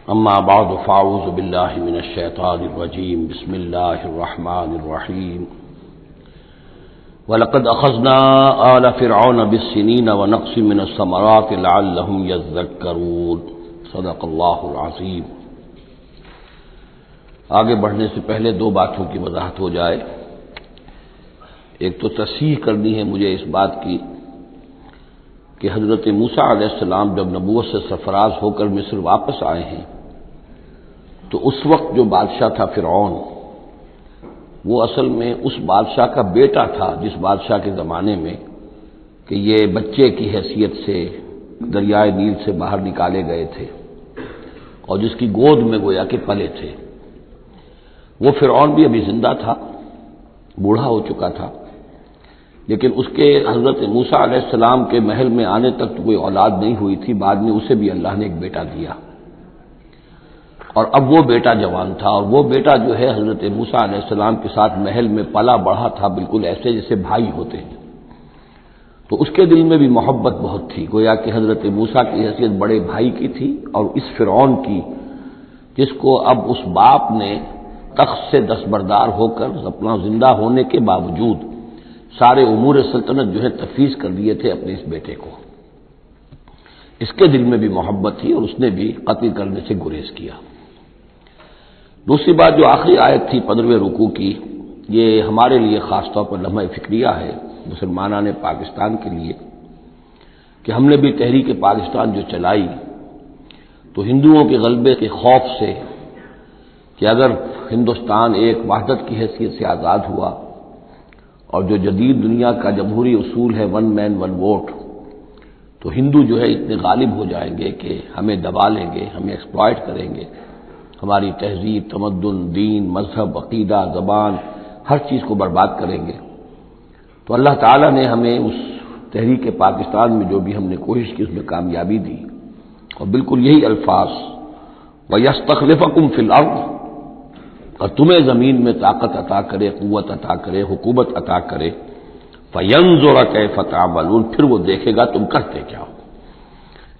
اما بعد فاعوذ باللہ من الشیطان الرجیم بسم اللہ الرحمن الرحیم وَلَقَدْ أَخَذْنَا آلَ فِرْعَوْنَ بِالسِّنِينَ وَنَقْصٍ مِّنَ الثَّمَرَاتِ لَعَلَّهُمْ يَذَّكَّرُونَ صدق اللہ العظیم۔ آگے بڑھنے سے پہلے دو باتوں کی وضاحت ہو جائے۔ ایک تو تصحیح کرنی ہے مجھے اس بات کی کہ حضرت موسیٰ علیہ السلام جب نبوت سے سرفراز ہو کر مصر واپس آئے ہیں تو اس وقت جو بادشاہ تھا فرعون، وہ اصل میں اس بادشاہ کا بیٹا تھا جس بادشاہ کے زمانے میں کہ یہ بچے کی حیثیت سے دریائے نیل سے باہر نکالے گئے تھے اور جس کی گود میں گویا کہ پلے تھے۔ وہ فرعون بھی ابھی زندہ تھا، بوڑھا ہو چکا تھا، لیکن اس کے حضرت موسیٰ علیہ السلام کے محل میں آنے تک تو کوئی اولاد نہیں ہوئی تھی۔ بعد میں اسے بھی اللہ نے ایک بیٹا دیا اور اب وہ بیٹا جوان تھا، اور وہ بیٹا جو ہے حضرت موسیٰ علیہ السلام کے ساتھ محل میں پلا بڑھا تھا، بالکل ایسے جیسے بھائی ہوتے ہیں۔ تو اس کے دل میں بھی محبت بہت تھی، گویا کہ حضرت موسیٰ کی حیثیت بڑے بھائی کی تھی، اور اس فرعون کی جس کو اب اس باپ نے تخت سے دستبردار ہو کر اپنا زندہ ہونے کے باوجود سارے امور سلطنت جو ہے تفویض کر دیے تھے اپنے اس بیٹے کو، اس کے دل میں بھی محبت تھی اور اس نے بھی قتل کرنے سے گریز کیا۔ دوسری بات جو آخری آیت تھی 15ویں رکوع کی، یہ ہمارے لیے خاص طور پر لمحہ فکریہ ہے مسلمانان پاکستان کے لیے کہ ہم نے بھی تحریک پاکستان جو چلائی تو ہندوؤں کے غلبے کے خوف سے کہ اگر ہندوستان ایک وحدت کی حیثیت سے آزاد ہوا اور جو جدید دنیا کا جمہوری اصول ہے ون مین ون ووٹ، تو ہندو جو ہے اتنے غالب ہو جائیں گے کہ ہمیں دبا لیں گے، ہمیں ایکسپلائٹ کریں گے، ہماری تہذیب، تمدن، دین، مذہب، عقیدہ، زبان، ہر چیز کو برباد کریں گے۔ تو اللہ تعالیٰ نے ہمیں اس تحریک پاکستان میں جو بھی ہم نے کوشش کی اس میں کامیابی دی، اور بالکل یہی الفاظ وَيَسْتَخْلِفَكُمْ فِي الْأَرْضِ، اور تمہیں زمین میں طاقت عطا کرے، قوت عطا کرے، حکومت عطا کرے، فَيَنْظُرَ كَيْفَ تَعْمَلُونَ، پھر وہ دیکھے گا تم کرتے کیا ہو،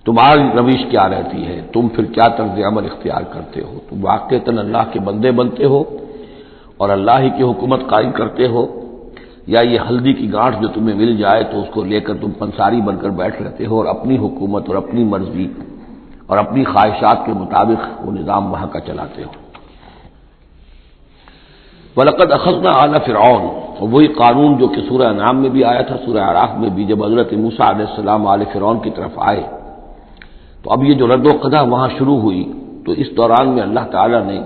تمہاری روش کیا رہتی ہے، تم پھر کیا طرز عمل اختیار کرتے ہو، تم واقعتاً اللہ کے بندے بنتے ہو اور اللہ ہی کی حکومت قائم کرتے ہو، یا یہ ہلدی کی گانٹھ جو تمہیں مل جائے تو اس کو لے کر تم پنساری بن کر بیٹھ رہتے ہو اور اپنی حکومت اور اپنی مرضی اور اپنی خواہشات کے مطابق وہ نظام وہاں کا چلاتے ہو۔ وَلَقَدْ أَخَذْنَا آلَ فِرْعَوْنَ، اور وہی قانون جو کہ سورہ انعام میں بھی آیا تھا، سورہ اعراف میں بھی، جب حضرت موسیٰ علیہ السلام آل فرعون کی طرف آئے تو اب یہ جو رد و قدح وہاں شروع ہوئی، تو اس دوران میں اللہ تعالیٰ نے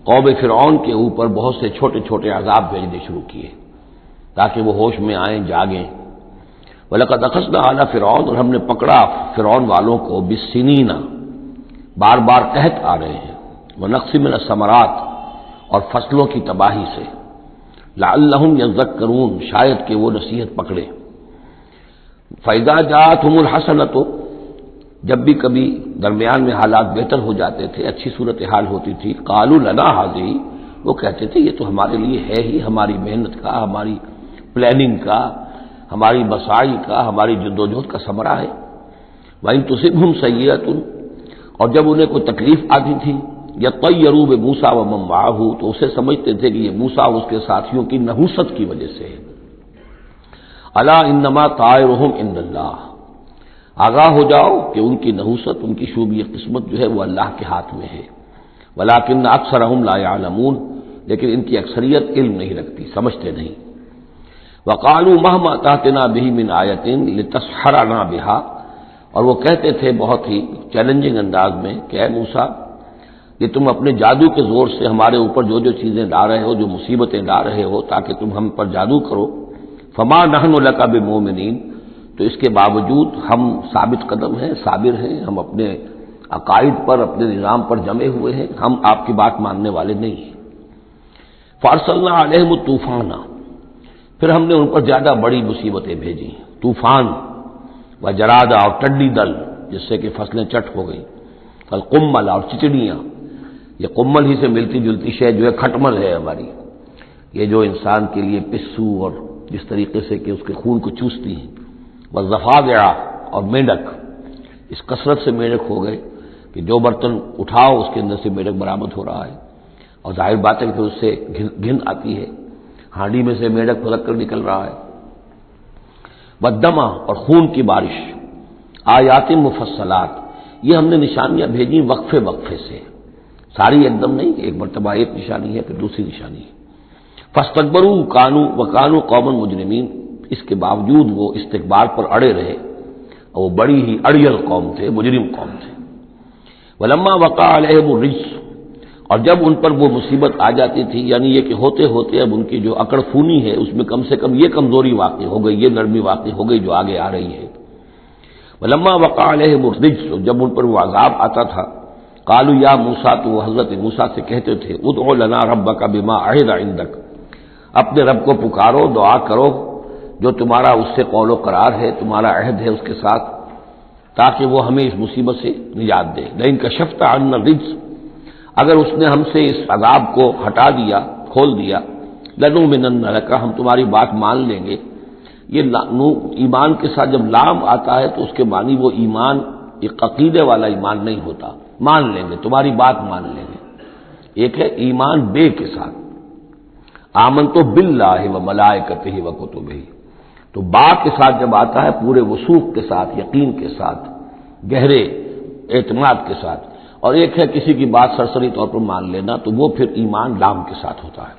قوم فرعون کے اوپر بہت سے چھوٹے چھوٹے عذاب بھیجنے شروع کیے تاکہ وہ ہوش میں آئیں، جاگیں۔ وَلَقَدْ أَخَذْنَا آلَ فِرْعَوْنَ، اور ہم نے پکڑا فرعون والوں کو بِالسِّنِينَ، بار بار قحط آ رہے ہیں، وَنَقْصٍ مِّنَ الثَّمَرَاتِ، اور فصلوں کی تباہی سے، لَعَلَّهُمْ يَذَّكَّرُونَ، شاید کہ وہ نصیحت پکڑے۔ فَإِذَا جَاءَتْهُمُ الْحَسَنَةُ، جب بھی کبھی درمیان میں حالات بہتر ہو جاتے تھے، اچھی صورتحال ہوتی تھی، قَالُوا لَنَا هَٰذِهِ، وہ کہتے تھے یہ تو ہمارے لیے ہے ہی، ہماری محنت کا، ہماری پلاننگ کا، ہماری مساعی کا، ہماری جدوجہد کا ثمرہ ہے۔ وَإِن تُصِبْهُمْ سَيِّئَةٌ، اور جب انہیں کوئی تکلیف آتی تھی، یطیروا بموسیٰ ومن معہ، تو اسے سمجھتے تھے کہ یہ موسیٰ اور اس کے ساتھیوں کی نحوست کی وجہ سے ہے۔ الا انما طائرهم عند اللہ، آگاہ ہو جاؤ کہ ان کی نحوست، ان کی شوبی قسمت جو ہے وہ اللہ کے ہاتھ میں ہے۔ ولکن اکثرهم لا يعلمون، لیکن ان کی اکثریت علم نہیں رکھتی، سمجھتے نہیں۔ وقالوا مهما تأتنا به من آیۃ لتسحرنا بها، اور وہ کہتے تھے بہت ہی چیلنجنگ انداز میں کہ اے موسیٰ، یہ تم اپنے جادو کے زور سے ہمارے اوپر جو جو چیزیں لا رہے ہو، جو مصیبتیں لا رہے ہو تاکہ تم ہم پر جادو کرو، فما نحن لک بمؤمنین، تو اس کے باوجود ہم ثابت قدم ہیں، صابر ہیں، ہم اپنے عقائد پر، اپنے نظام پر جمے ہوئے ہیں، ہم آپ کی بات ماننے والے نہیں ہیں۔ فارسلنا علیہم الطوفان، پھر ہم نے ان پر زیادہ بڑی مصیبتیں بھیجی، طوفان وجراد، اور ٹڈی دل جس سے کہ فصلیں چٹ ہو گئیں، القمل، اور چچڑیاں، یہ قمل ہی سے ملتی جلتی شے جو ہے کھٹمل ہے ہماری، یہ جو انسان کے لیے پسو اور جس طریقے سے کہ اس کے خون کو چوستی ہیں، والضفادع، اور مینڈک، اس کثرت سے مینڈک ہو گئے کہ کہ جو برتن اٹھاؤ اس کے اندر سے میڑک برآمد ہو رہا ہے، اور ظاہر بات ہے کہ اس سے گھن آتی ہے، ہانڈی میں سے میڑک پھلک کر نکل رہا ہے۔ والدمع، اور خون کی بارش، آیات مفصلات، یہ ہم نے نشانیاں بھیجی وقفے وقفے سے، ساری ایک دم نہیں کہ ایک مرتبہ ایک نشانی ہے پھر دوسری نشانی ہے۔ فاستکبروا وکانوا قوما مجرمین، اس کے باوجود وہ استکبار پر اڑے رہے، اور وہ بڑی ہی اڑیل قوم تھے، مجرم قوم تھے۔ ولما وقع علیہم الرجس، اور جب ان پر وہ مصیبت آ جاتی تھی، یعنی یہ کہ ہوتے ہوتے اب ان کی جو اکڑ خونی ہے اس میں کم سے کم یہ کمزوری واقع ہو گئی، یہ نرمی واقع ہو گئی جو آگے آ رہی ہے۔ ولما وقع علیہم الرجس، جب ان پر وہ عذاب آتا تھا، قالوا یا موسیٰ، تو وہ حضرت موسیٰ سے کہتے تھے، ادع لنا ربک بما عہد عندک، اپنے رب کو پکارو، دعا کرو جو تمہارا اس سے قول و قرار ہے، تمہارا عہد ہے اس کے ساتھ، تاکہ وہ ہمیں اس مصیبت سے نجات دے۔ لئن کشفت عنا الرجس، اگر اس نے ہم سے اس عذاب کو ہٹا دیا، کھول دیا، لنؤمنن لک، ہم تمہاری بات مان لیں گے۔ یہ ایمان کے ساتھ جب لام آتا ہے تو اس کے معنی وہ ایمان، ایک عقیدے والا ایمان نہیں ہوتا، مان لیں گے، تمہاری بات مان لیں گے۔ ایک ہے ایمان بے کے ساتھ، آمنت باللہ و ملائکتہ و کتبہ، تو با کے ساتھ جب آتا ہے پورے وثوق کے ساتھ، یقین کے ساتھ، گہرے اعتماد کے ساتھ، اور ایک ہے کسی کی بات سرسری طور پر مان لینا، تو وہ پھر ایمان لام کے ساتھ ہوتا ہے۔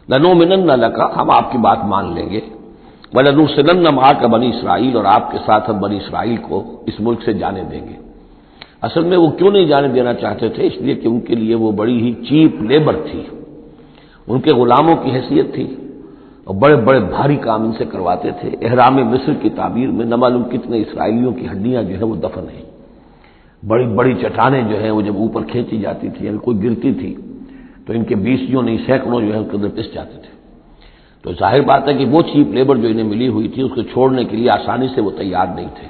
لنؤمنن لک، ہم آپ کی بات مان لیں گے، وَلَنُرْسِلَنَّ مَعَكَ بنی اسرائیل، اور آپ کے ساتھ ہم بنی اسرائیل کو اس ملک سے جانے دیں گے۔ اصل میں وہ کیوں نہیں جانے دینا چاہتے تھے؟ اس لیے کہ ان کے لیے وہ بڑی ہی چیپ لیبر تھی، ان کے غلاموں کی حیثیت تھی، اور بڑے بڑے بھاری کام ان سے کرواتے تھے۔ احرام مصر کی تعبیر میں نہ معلوم کتنے اسرائیلیوں کی ہڈیاں جو ہے وہ دفن ہیں، بڑی بڑی چٹانیں جو ہیں وہ جب اوپر کھینچی جاتی تھی، اگر کوئی گرتی تھی تو ان کے بیسیوں نہیں سینکڑوں جو ہے ان کے اندر پس جاتے تھے۔ تو ظاہر بات ہے کہ وہ چیپ لیبر جو انہیں ملی ہوئی تھی اس کو چھوڑنے کے لیے آسانی سے وہ تیار نہیں تھے،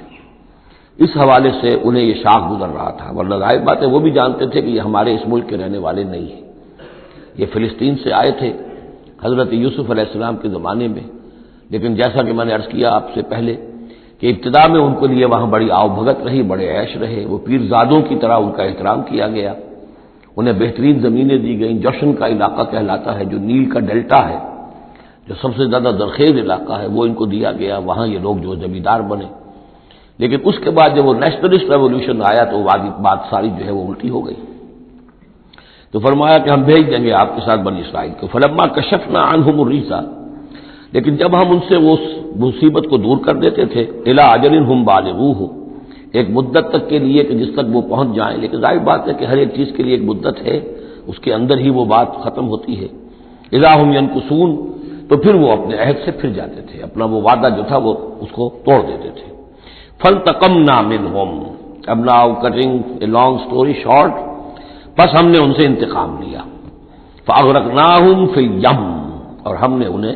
اس حوالے سے انہیں یہ شاخ گزر رہا تھا۔ ورنہ ظاہر بات ہے وہ بھی جانتے تھے کہ یہ ہمارے اس ملک کے رہنے والے نہیں ہیں، یہ فلسطین سے آئے تھے حضرت یوسف علیہ السلام کے زمانے میں، لیکن جیسا کہ میں نے عرض کیا آپ سے پہلے کہ ابتدا میں ان کے لیے وہاں بڑی آؤ بھگت رہی، بڑے عیش رہے، وہ پیرزادوں کی طرح ان کا احترام کیا گیا، انہیں بہترین زمینیں دی گئیں۔ جوشن کا علاقہ کہلاتا ہے جو نیل کا ڈیلٹا ہے، جو سب سے زیادہ زرخیز علاقہ ہے، وہ ان کو دیا گیا، وہاں یہ لوگ جو زمیندار بنے۔ لیکن اس کے بعد جب وہ نیشنلسٹ ریولوشن آیا تو بات ساری جو ہے وہ الٹی ہو گئی، تو فرمایا کہ ہم بھیج دیں گے آپ کے ساتھ بنی اسرائیل کو۔ فلما کشفنا عنہم الرجس، لیکن جب ہم ان سے وہ مصیبت کو دور کر دیتے تھے، الی اجل ہم بالغوہ، ایک مدت تک کے لیے کہ جس تک وہ پہنچ جائیں، لیکن ظاہر بات ہے کہ ہر ایک چیز کے لیے ایک مدت ہے، اس کے اندر ہی وہ بات ختم ہوتی ہے۔ اذا ہم ینکثون، تو پھر وہ اپنے عہد سے پھر جاتے تھے، اپنا وہ وعدہ جو تھا وہ اس کو توڑ دیتے تھے۔ فانتقمنا منہم، اب now cutting a long story short, بس ہم نے ان سے انتقام لیا۔ فاغرقناہم فی الیم، اور ہم نے انہیں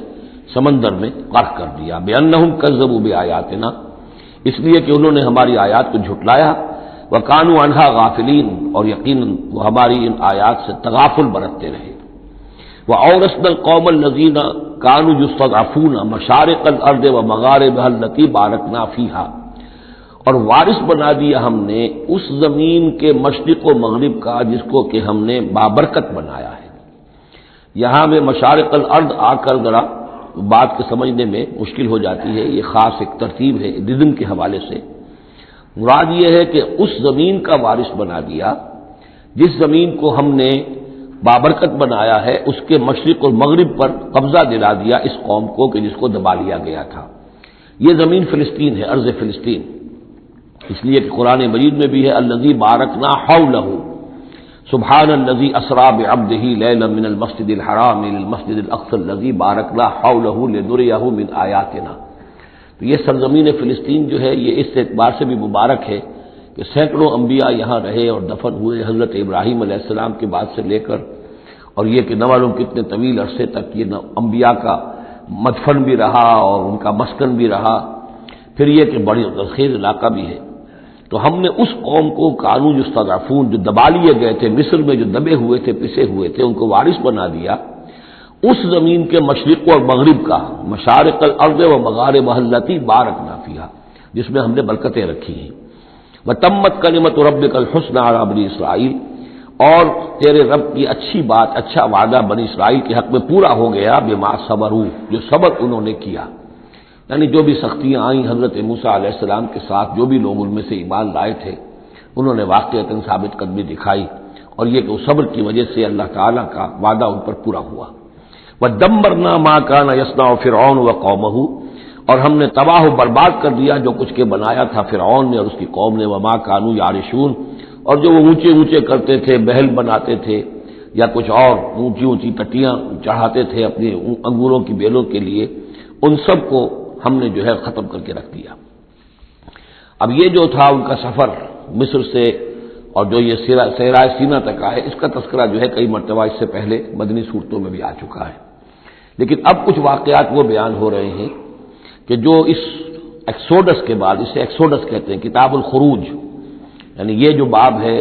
سمندر میں غرق کر دیا، بانہم کذبوا بآیاتنا، اس لیے کہ انہوں نے ہماری آیات کو جھٹلایا، وکانوا عنہا غافلین، اور یقیناً وہ ہماری ان آیات سے تغافل برتتے رہے۔ وَأَوْرَثْنَا الْقَوْمَ الَّذِينَ كَانُوا يُسْتَضْعَفُونَ مَشَارِقَ الْأَرْضِ وَمَغَارِبَهَا الَّتِي بَارَكْنَا فِيهَا، اور وارث بنا دیا ہم نے اس زمین کے مشرق و مغرب کا جس کو کہ ہم نے بابرکت بنایا ہے۔ یہاں میں مشارق الارض آ کر ذرا بات کے سمجھنے میں مشکل ہو جاتی ہے، یہ خاص ایک ترتیب ہے رزم کے حوالے سے۔ مراد یہ ہے کہ اس زمین کا وارث بنا دیا جس زمین کو ہم نے بابرکت بنایا ہے، اس کے مشرق اور مغرب پر قبضہ دلا دیا اس قوم کو کہ جس کو دبا لیا گیا تھا۔ یہ زمین فلسطین ہے، ارض فلسطین، اس لیے کہ قرآن مجید میں بھی ہے الذی بارکنا حولہ، سبحان الذی اسری بعبدہ لیلا من المسجد الحرام الى المسجد الاقصی الذی بارکنا حولہ لنریہ من آیاتنا۔ تو یہ سرزمین فلسطین جو ہے یہ اس اعتبار سے بھی مبارک ہے کہ سینکڑوں انبیاء یہاں رہے اور دفن ہوئے، حضرت ابراہیم علیہ السلام کے بعد سے لے کر، اور یہ کہ نہ معلوم کتنے طویل عرصے تک یہ انبیاء کا مدفن بھی رہا اور ان کا مسکن بھی رہا۔ پھر یہ کہ بڑی زرخیز علاقہ بھی ہے۔ تو ہم نے اس قوم کو کانوا یستضعفون، جو دبا لیے گئے تھے مصر میں، جو دبے ہوئے تھے، پسے ہوئے تھے، ان کو وارث بنا دیا اس زمین کے مشرق اور مغرب کا، مشارق الارض و مغاربها التی بارکنا فیہا، جس میں ہم نے برکتیں رکھی ہیں۔ وتمت کلمۃ ربک الحسنی علی بنی اسرائیل، اور تیرے رب کی اچھی بات، اچھا وعدہ بنی اسرائیل کے حق میں پورا ہو گیا، بما صبروا، جو صبر انہوں نے کیا، یعنی جو بھی سختیاں آئیں حضرت موسیٰ علیہ السلام کے ساتھ، جو بھی لوگ ان میں سے ایمان لائے تھے، انہوں نے واقعتاً ثابت قدمی دکھائی، اور یہ کہ وہ صبر کی وجہ سے اللہ تعالیٰ کا وعدہ ان پر پورا ہوا۔ وَدَمَّرْنَا مَا كَانَ يَصْنَعُ فِرْعَوْنُ وَقَوْمُهُ، اور ہم نے تباہ و برباد کر دیا جو کچھ کے بنایا تھا فرعون نے اور اس کی قوم نے، وَمَا كَانُوا يَعْرِشُونَ، اور جو وہ اونچے اونچے کرتے تھے، محل بناتے تھے یا کچھ اور اونچی اونچی ٹٹیاں چڑھاتے تھے اپنی انگوروں کی بیلوں کے لیے، ان سب کو ہم نے جو ہے ختم کر کے رکھ دیا۔ اب یہ جو تھا ان کا سفر مصر سے اور جو یہ صحرائے سینا تک آئے، اس کا تذکرہ جو ہے کئی مرتبہ اس سے پہلے مدنی صورتوں میں بھی آ چکا ہے، لیکن اب کچھ واقعات وہ بیان ہو رہے ہیں کہ جو اس ایکسوڈس کے بعد، اسے ایکسوڈس کہتے ہیں، کتاب الخروج، یعنی یہ جو باب ہے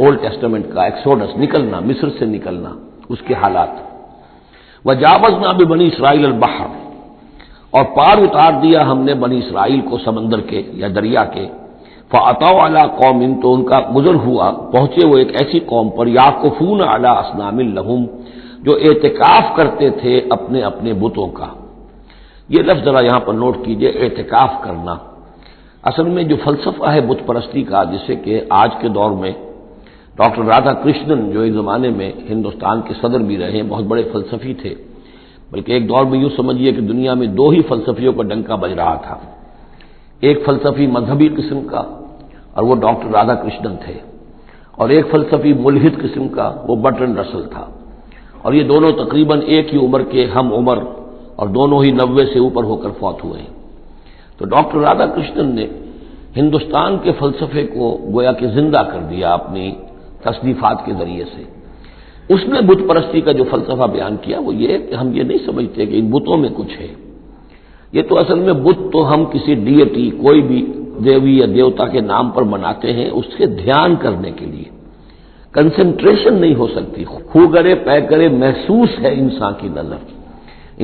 اولڈ ٹیسٹمنٹ کا، ایکسوڈس، نکلنا، مصر سے نکلنا، اس کے حالات۔ وجاوزنا ببنی اسرائیل البحر، اور پار اتار دیا ہم نے بنی اسرائیل کو سمندر کے یا دریا کے، فَأَتَوْا عَلَىٰ قَوْمٍ، تو ان کا گزر ہوا، پہنچے وہ ایک ایسی قوم پر، یعکفون علی اصنام لہم، جو اعتکاف کرتے تھے اپنے اپنے بتوں کا۔ یہ لفظ ذرا یہاں پر نوٹ کیجئے، اعتکاف کرنا۔ اصل میں جو فلسفہ ہے بت پرستی کا، جسے کہ آج کے دور میں ڈاکٹر رادھا کرشنن، جو ایک زمانے میں ہندوستان کے صدر بھی رہے ہیں، بہت بڑے فلسفی تھے، بلکہ ایک دور میں یوں سمجھیے کہ دنیا میں دو ہی فلسفیوں کا ڈنکا بج رہا تھا، ایک فلسفی مذہبی قسم کا اور وہ ڈاکٹر رادھا کرشنن تھے، اور ایک فلسفی ملحد قسم کا وہ برٹرنڈ رسل تھا، اور یہ دونوں تقریباً ایک ہی عمر کے ہم عمر، اور دونوں ہی 90 سے اوپر ہو کر فوت ہوئے ہیں۔ تو ڈاکٹر رادھا کرشنن نے ہندوستان کے فلسفے کو گویا کہ زندہ کر دیا اپنی تصنیفات کے ذریعے سے۔ اس نے بت پرستی کا جو فلسفہ بیان کیا وہ یہ کہ ہم یہ نہیں سمجھتے کہ ان بتوں میں کچھ ہے، یہ تو اصل میں بت تو ہم کسی ڈیٹی، کوئی بھی دیوی یا دیوتا کے نام پر بناتے ہیں، اس کے دھیان کرنے کے لیے، کنسنٹریشن نہیں ہو سکتی، خو کرے پے کرے محسوس ہے انسان کی نظر،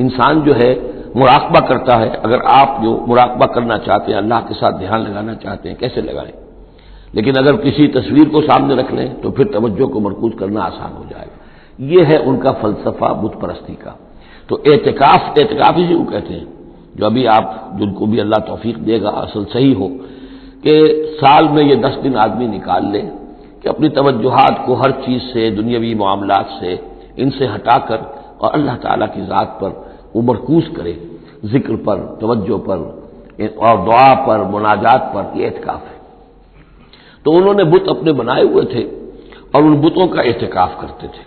انسان جو ہے مراقبہ کرتا ہے۔ اگر آپ جو مراقبہ کرنا چاہتے ہیں، اللہ کے ساتھ دھیان لگانا چاہتے ہیں، کیسے لگائیں؟ لیکن اگر کسی تصویر کو سامنے رکھ لیں تو پھر توجہ کو مرکوز کرنا آسان ہو جائے گا۔ یہ ہے ان کا فلسفہ بت پرستی کا۔ تو اعتکاف اسی کو کہتے ہیں، جو ابھی آپ جن کو بھی اللہ توفیق دے گا اصل صحیح ہو کہ سال میں یہ 10 دن آدمی نکال لے کہ اپنی توجہات کو ہر چیز سے، دنیاوی معاملات سے، ان سے ہٹا کر اور اللہ تعالیٰ کی ذات پر وہ مرکوز کرے، ذکر پر، توجہ پر اور دعا پر، مناجات پر، یہ اعتکاف ہے۔ تو انہوں نے بت اپنے بنائے ہوئے تھے اور ان بتوں کا اعتکاف کرتے تھے۔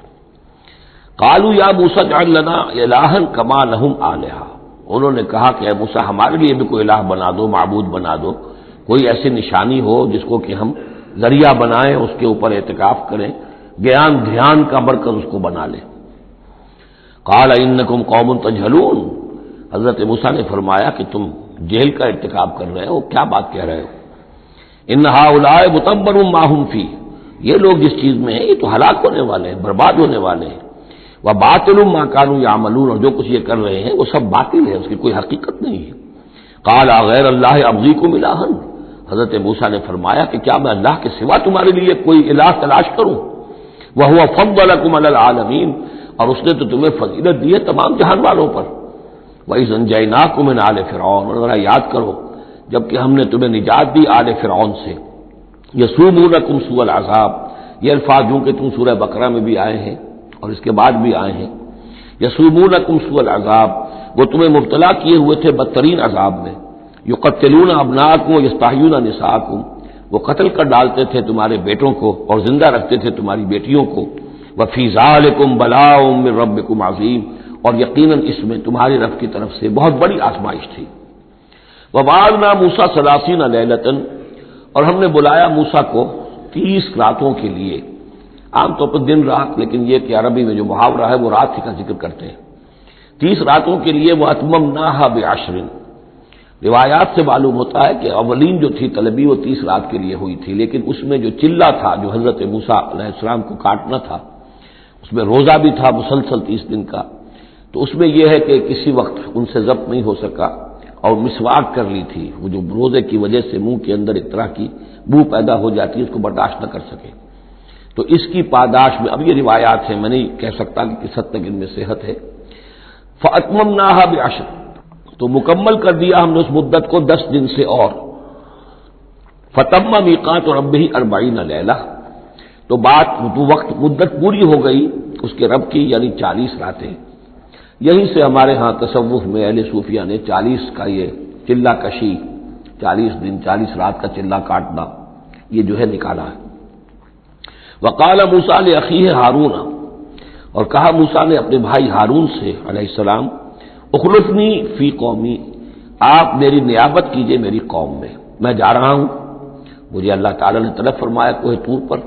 قالوا یا موسیٰ اجعل لنا الہا کما لہم آلہہ، انہوں نے کہا کہ اے موسیٰ ہمارے لیے بھی کوئی الہ بنا دو، معبود بنا دو، کوئی ایسی نشانی ہو جس کو کہ ہم ذریعہ بنائیں، اس کے اوپر اعتکاف کریں، گیان دھیان کا مرکز اس کو بنا لیں۔ قال انکم قوم تجہلون، حضرت موسیٰ نے فرمایا کہ تم جہل کا ارتکاب کر رہے ہو، کیا بات کہہ رہے ہو؟ ان ہؤلاء متبر ما هم فیہ، یہ لوگ جس چیز میں ہیں یہ تو ہلاک ہونے والے ہیں، برباد ہونے والے ہیں۔ وباطل ما كانوا يعملون، اور جو کچھ یہ کر رہے ہیں وہ سب باطل ہے، اس کی کوئی حقیقت نہیں ہے۔ قال غیر اللہ ابغیکم الہا، حضرت موسیٰ نے فرمایا کہ کیا میں اللہ کے سوا تمہارے لیے کوئی الہ تلاش کروں؟ وهو فضلکم علی العالمین، اور اس نے تو تمہیں فضیلت دی ہے تمام جہان والوں پر۔ وَإِذْ أَنْجَيْنَاكُمْ مِنْ آلِ فِرْعَوْنَ، اور ذرا یاد کرو جبکہ ہم نے تمہیں نجات دی آل فرعون سے۔ یسومونکم سوء العذاب، یہ الفاظ جو کہ تم سورہ بقرہ میں بھی آئے ہیں اور اس کے بعد بھی آئے ہیں۔ یسومونکم سوء العذاب، وہ تمہیں مبتلا کیے ہوئے تھے بدترین عذاب میں۔ یقتلون ابناءکم ویستحیون نساءکم، وہ قتل کر ڈالتے تھے تمہارے بیٹوں کو اور زندہ رکھتے تھے تمہاری بیٹیوں کو۔ وفی ذالکم بلاء من ربکم عظیم، اور یقیناً اس میں تمہاری رب کی طرف سے بہت بڑی آزمائش تھی۔ وَوَعَدْنَا مُوسَىٰ 30 لَيْلَةً، اور ہم نے بلایا موسیٰ کو 30 راتوں کے لیے، عام طور پر دن رات، لیکن یہ کہ عربی میں جو محاورہ ہے وہ رات کا ذکر کرتے ہیں۔ 30 راتوں کے لیے وَأَتْمَمْنَاهَا بِعَشْرٍ، روایات سے معلوم ہوتا ہے کہ اولین جو تھی طلبی وہ 30 رات کے لیے ہوئی تھی، لیکن اس میں جو چلہ تھا جو حضرت موسیٰ علیہ السلام کو کاٹنا تھا، اس میں روزہ بھی تھا مسلسل 30 دن کا، تو اس میں یہ ہے کہ کسی وقت ان سے ضبط نہیں ہو سکا اور مسواک کر لی تھی، وہ جو روزے کی وجہ سے منہ کے اندر ایک طرح کی بو پیدا ہو جاتی ہے، اس کو برداشت نہ کر سکے، تو اس کی پاداش میں، اب یہ روایات ہیں، میں نہیں کہہ سکتا کہ کس حد تک ان میں صحت ہے، فَأَتْمَمْنَاهَا بِعَشْرٍ، تو مکمل کر دیا ہم نے اس مدت کو 10 دن سے، اور فَتَمَّ مِيقَاتُ رَبِّهِ 40 لَيْلَةً، تو وقت مدت پوری ہو گئی اس کے رب کی، یعنی 40 راتیں۔ یہیں سے ہمارے ہاں تصوف میں اہل صوفیہ نے 40 کا یہ چلہ کشی، 40 دن 40 رات کا چلہ کاٹنا، یہ جو ہے نکالا ہے۔ وقال موسیٰ لأخیہ ہارون، اور کہا موسیٰ نے اپنے بھائی ہارون سے علیہ السلام، اخلفنی فی قومی، آپ میری نیابت کیجئے میری قوم میں جا رہا ہوں، مجھے اللہ تعالیٰ نے طلب فرمایا کوہ طور پر،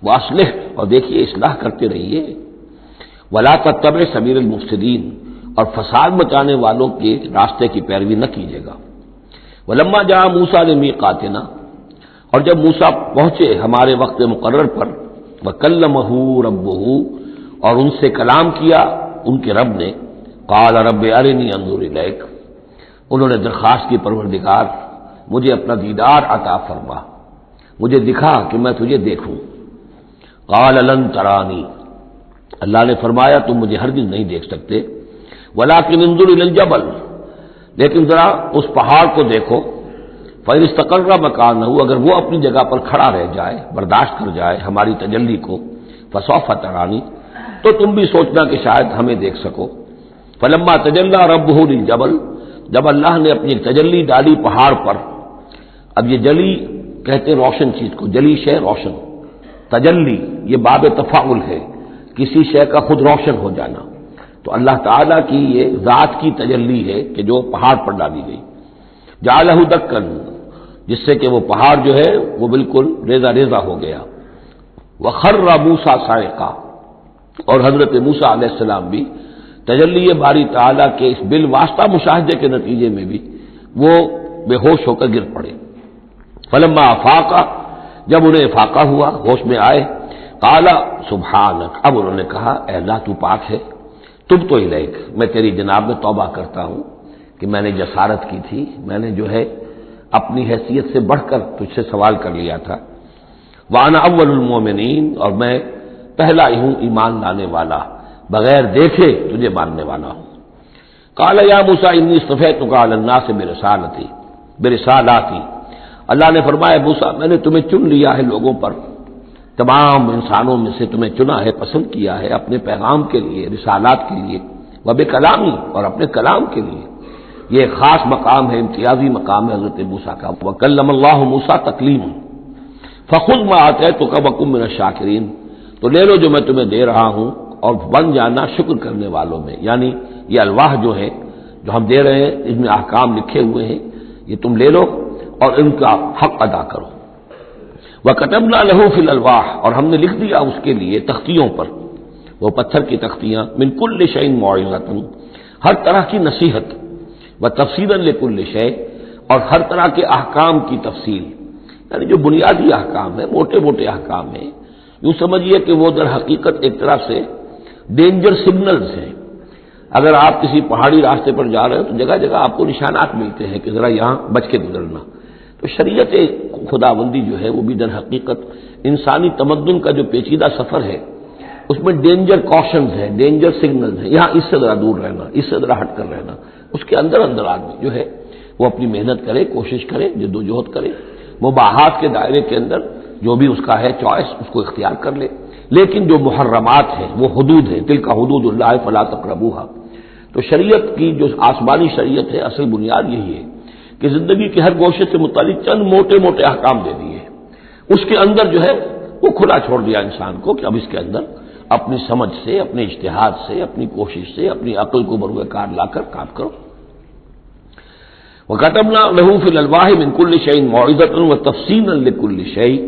واصلح، اور دیکھیے اصلاح کرتے رہیے، ولا تتبع سبیل المفسدین، اور فساد مچانے والوں کے راستے کی پیروی نہ کیجیے گا۔ ولما جاء موسیٰ لمیقاتنا، اور جب موسیٰ پہنچے ہمارے وقت مقرر پر، وکلمہ ربہ، اور ان سے کلام کیا ان کے رب نے، قال رب ارنی انظر الیک، انہوں نے درخواست کی پروردگار مجھے اپنا دیدار عطا فرما، مجھے دکھا کہ میں تجھے دیکھوں۔ قال لن ترانی، اللہ نے فرمایا تم مجھے ہرگز نہیں دیکھ سکتے، ولکن انظر الی الجبل، لیکن ذرا اس پہاڑ کو دیکھو، فإن استقر مکانہ، اگر وہ اپنی جگہ پر کھڑا رہ جائے، برداشت کر جائے ہماری تجلی کو، فسوف ترانی، تو تم بھی سوچنا کہ شاید ہمیں دیکھ سکو۔ فلما تجلی ربہ للجبل، جب اللہ نے اپنی تجلی ڈالی پہاڑ پر، اب یہ جلی کہتے ہیں روشن چیز کو، جلی شے روشن، تجلی یہ باب تفاعل ہے، کسی شے کا خود روشن ہو جانا، تو اللہ تعالیٰ کی یہ ذات کی تجلی ہے کہ جو پہاڑ پر ڈالی گئی، جعلہ دکن، جس سے کہ وہ پہاڑ جو ہے وہ بالکل ریزہ ریزہ ہو گیا، وخر موسیٰ صاعقا، اور حضرت موسیٰ علیہ السلام بھی تجلی باری تعالیٰ کے اس بالواسطہ مشاہدے کے نتیجے میں بھی وہ بے ہوش ہو کر گر پڑے۔ فلما افاقا، جب انہیں افاقہ ہوا، ہوش میں آئے، قال سبحانک، اب انہوں نے کہا اے اللہ تو پاک ہے، تبت الیک، میں تیری جناب میں توبہ کرتا ہوں کہ میں نے جسارت کی تھی، میں نے جو ہے اپنی حیثیت سے بڑھ کر تجھ سے سوال کر لیا تھا، وانا اول المومنین، اور میں پہلا ہی ہوں ایمان لانے والا، بغیر دیکھے تجھے ماننے والا ہوں۔ قال یا موسیٰ انی اصطفیتک علی الناس برسالاتی، اللہ نے فرمایا موسیٰ میں نے تمہیں چن لیا ہے لوگوں پر، تمام انسانوں میں سے تمہیں چنا ہے، پسند کیا ہے اپنے پیغام کے لیے، رسالات کے لیے، وبکلامی، اور اپنے کلام کے لیے، یہ ایک خاص مقام ہے، امتیازی مقام ہے حضرت موسیٰ کا۔ وکلم اللہ موسیٰ تکلیما، فخذ ما آتیتک وکن من الشاکرین، تو لے لو جو میں تمہیں دے رہا ہوں اور بن جانا شکر کرنے والوں میں، یعنی یہ الواح جو ہے جو ہم دے رہے ہیں اس میں احکام لکھے ہوئے ہیں، یہ تم لے لو اور ان کا حق ادا کرو۔ وَكَتَبْنَا لَهُ فِي الْأَلْوَاحِ، اور ہم نے لکھ دیا اس کے لیے تختیوں پر، وہ پتھر کی تختیاں، مِن كُلِّ شَيْءٍ مَوْعِظَةً، ہر طرح کی نصیحت، وَتَفْصِيلًا لِكُلِّ شَيْءٍ، اور ہر طرح کے احکام کی تفصیل، یعنی جو بنیادی احکام ہیں، موٹے موٹے احکام ہیں، یوں سمجھیے کہ وہ در حقیقت ایک طرح سے ڈینجر سگنلز ہیں۔ اگر آپ کسی پہاڑی راستے پر جا رہے ہیں تو جگہ جگہ آپ کو نشانات ملتے ہیں کہ ذرا یہاں بچ کے گزرنا، تو شریعت خداوندی جو ہے وہ بھی در حقیقت انسانی تمدن کا جو پیچیدہ سفر ہے اس میں ڈینجر کوشنز ہیں، ڈینجر سگنلز ہیں، یہاں اس سے ذرا دور رہنا، اس سے ذرا ہٹ کر رہنا، اس کے اندر اندر آدمی جو ہے وہ اپنی محنت کرے، کوشش کرے، جدوجہد کرے، مباحات کے دائرے کے اندر جو بھی اس کا ہے چوائس اس کو اختیار کر لے، لیکن جو محرمات ہیں وہ حدود ہیں، تلک حدود اللہ فلا تقربوها، تو شریعت کی جو آسمانی شریعت ہے اصل بنیاد یہی ہے کہ زندگی کے ہر گوشے سے متعلق چند موٹے موٹے احکام دے دیے، اس کے اندر جو ہے وہ کھلا چھوڑ دیا انسان کو کہ اب اس کے اندر اپنی سمجھ سے، اپنے اجتہاد سے، اپنی کوشش سے، اپنی عقل کو بروئے کار لا کر کام کرو۔ وَكَتَبْنَا لَهُ فِي الْأَلْوَاحِ مِن كُلِّ شَيْءٍ مَوْعِظَةً وَتَفْصِيلًا لِكُلِّ شَيْءٍ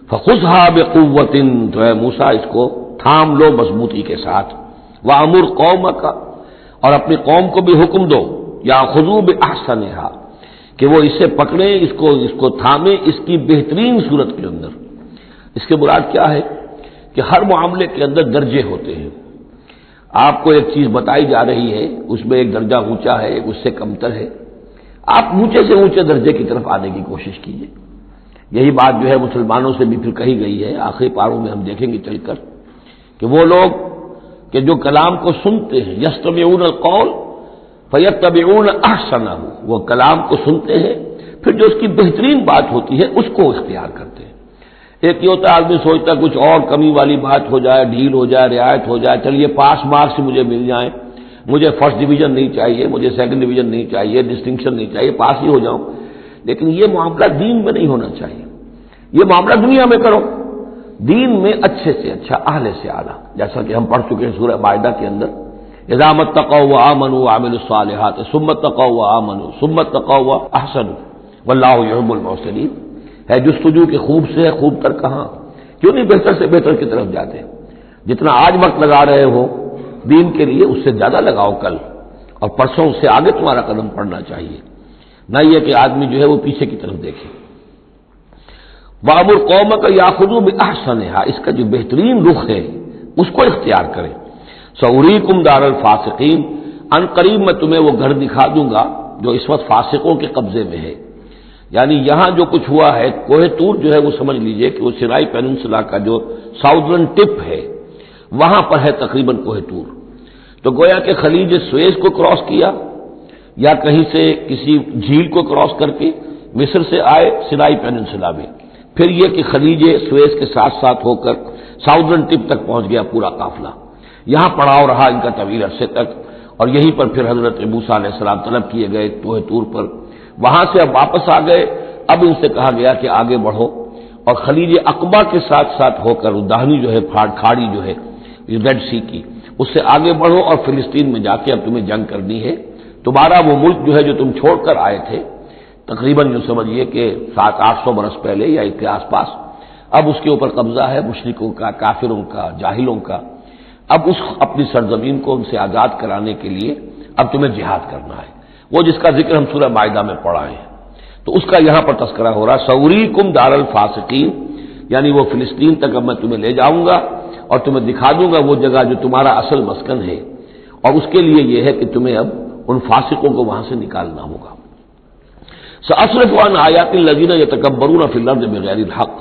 فَخُذْهَا بِقُوَّةٍ، تو اے موسیٰ اس کو تھام لو مضبوطی کے ساتھ، وَأَمُرْ قَوْمَكَ، اور اپنی قوم کو بھی حکم دو، يَأْخُذُوا بِأَحْسَنِهَا، کہ وہ اسے پکڑیں، اس کو تھامیں اس کی بہترین صورت کے اندر۔ اس کے مراد کیا ہے کہ ہر معاملے کے اندر درجے ہوتے ہیں، آپ کو ایک چیز بتائی جا رہی ہے، اس میں ایک درجہ اونچا ہے، ایک اس سے کمتر ہے، آپ اونچے سے اونچے درجے کی طرف آنے کی کوشش کیجیے. یہی بات جو ہے مسلمانوں سے بھی پھر کہی گئی ہے. آخری پاروں میں ہم دیکھیں گے چل کر کہ وہ لوگ کہ جو کلام کو سنتے ہیں یستمعون القول فیتبعون احسنہ، وہ کلام کو سنتے ہیں پھر جو اس کی بہترین بات ہوتی ہے اس کو اختیار کرتے ہیں. ایک یہ ہوتا ہے آدمی سوچتا ہے کچھ اور کمی والی بات ہو جائے، ڈھیل ہو جائے، رعایت ہو جائے، چلیے پاس مارکس مجھے مل جائیں، مجھے فرسٹ ڈویژن نہیں چاہیے، مجھے سیکنڈ ڈویژن نہیں چاہیے، ڈسٹنکشن نہیں چاہیے، پاس ہی ہو جاؤں. لیکن یہ معاملہ دین میں نہیں ہونا چاہیے. یہ معاملہ دنیا میں کرو، دین میں اچھے سے اچھا، اعلی سے اعلیٰ، جیسا کہ ہم پڑھ چکے ہیں سورہ مائدہ کے اندر اذا اتقوا وآمنوا وعملوا الصالحات ثم اتقوا وآمنوا ثم اتقوا واحسنوا واللہ يحب المحسنین. ہے جستجو کہ خوب سے ہے خوب تر کہاں، کیوں نہیں بہتر سے بہتر کی طرف جاتے؟ جتنا آج وقت لگا رہے ہو دین کے لیے اس سے زیادہ لگاؤ کل، اور پرسوں سے آگے تمہارا قدم پڑنا چاہیے، نہ یہ کہ آدمی جو ہے وہ پیچھے کی طرف دیکھے. وَأَمُرْ قَوْمَكَ يَأْخُذُوا بِأَحْسَنِهَا، اس کا جو بہترین رخ ہے اس کو اختیار کریں. سَأُرِيكُمْ دَارَ الْفَاسِقِينَ، ان قریب میں تمہیں وہ گھر دکھا دوں گا جو اس وقت فاسقوں کے قبضے میں ہے. یعنی یہاں جو کچھ ہوا ہے کوہ طور جو ہے وہ سمجھ لیجئے کہ وہ سینائی پیننسلا کا جو ساؤدرن ٹپ ہے وہاں پر ہے تقریباً کوہ طور. تو گویا کہ خلیج سویز کو کراس کیا یا کہیں سے کسی جھیل کو کراس کر کے مصر سے آئے سینائی پیننسلا میں، پھر یہ کہ خلیج سویز کے ساتھ ساتھ ہو کر ساؤدرن ٹپ تک پہنچ گیا پورا قافلہ. یہاں پڑاؤ رہا ان کا طویل عرصے تک، اور یہیں پر پھر حضرت موسیٰ علیہ السلام طلب کیے گئے کوہ طور پر. وہاں سے اب واپس آ گئے. اب ان سے کہا گیا کہ آگے بڑھو اور خلیج عقبہ کے ساتھ ساتھ ہو کر داہنی جو ہے کھاڑی جو ہے ریڈ سی کی اس سے آگے بڑھو اور فلسطین میں جا کے اب تمہیں جنگ کرنی ہے. تمہارا وہ ملک جو ہے جو تم چھوڑ کر آئے تھے تقریباً جو سمجھیے کہ 700-800 برس پہلے یا اس کے آس پاس، اب اس کے اوپر قبضہ ہے مشرکوں کا، کافروں کا، جاہلوں کا. اب اس اپنی سرزمین کو ان سے آزاد کرانے کے لیے اب تمہیں جہاد کرنا ہے. وہ جس کا ذکر ہم سورہ مائدہ میں پڑھا ہے تو اس کا یہاں پر تذکرہ ہو رہا. سوریکم دار الفاسقین، یعنی وہ فلسطین تک اب میں تمہیں لے جاؤں گا اور تمہیں دکھا دوں گا وہ جگہ جو تمہارا اصل مسکن ہے، اور اس کے لیے یہ ہے کہ تمہیں اب ان فاسقوں کو وہاں سے نکالنا ہوگا. سأصرف عن آیات الذین یتکبرون فی الارض بغیر الحق،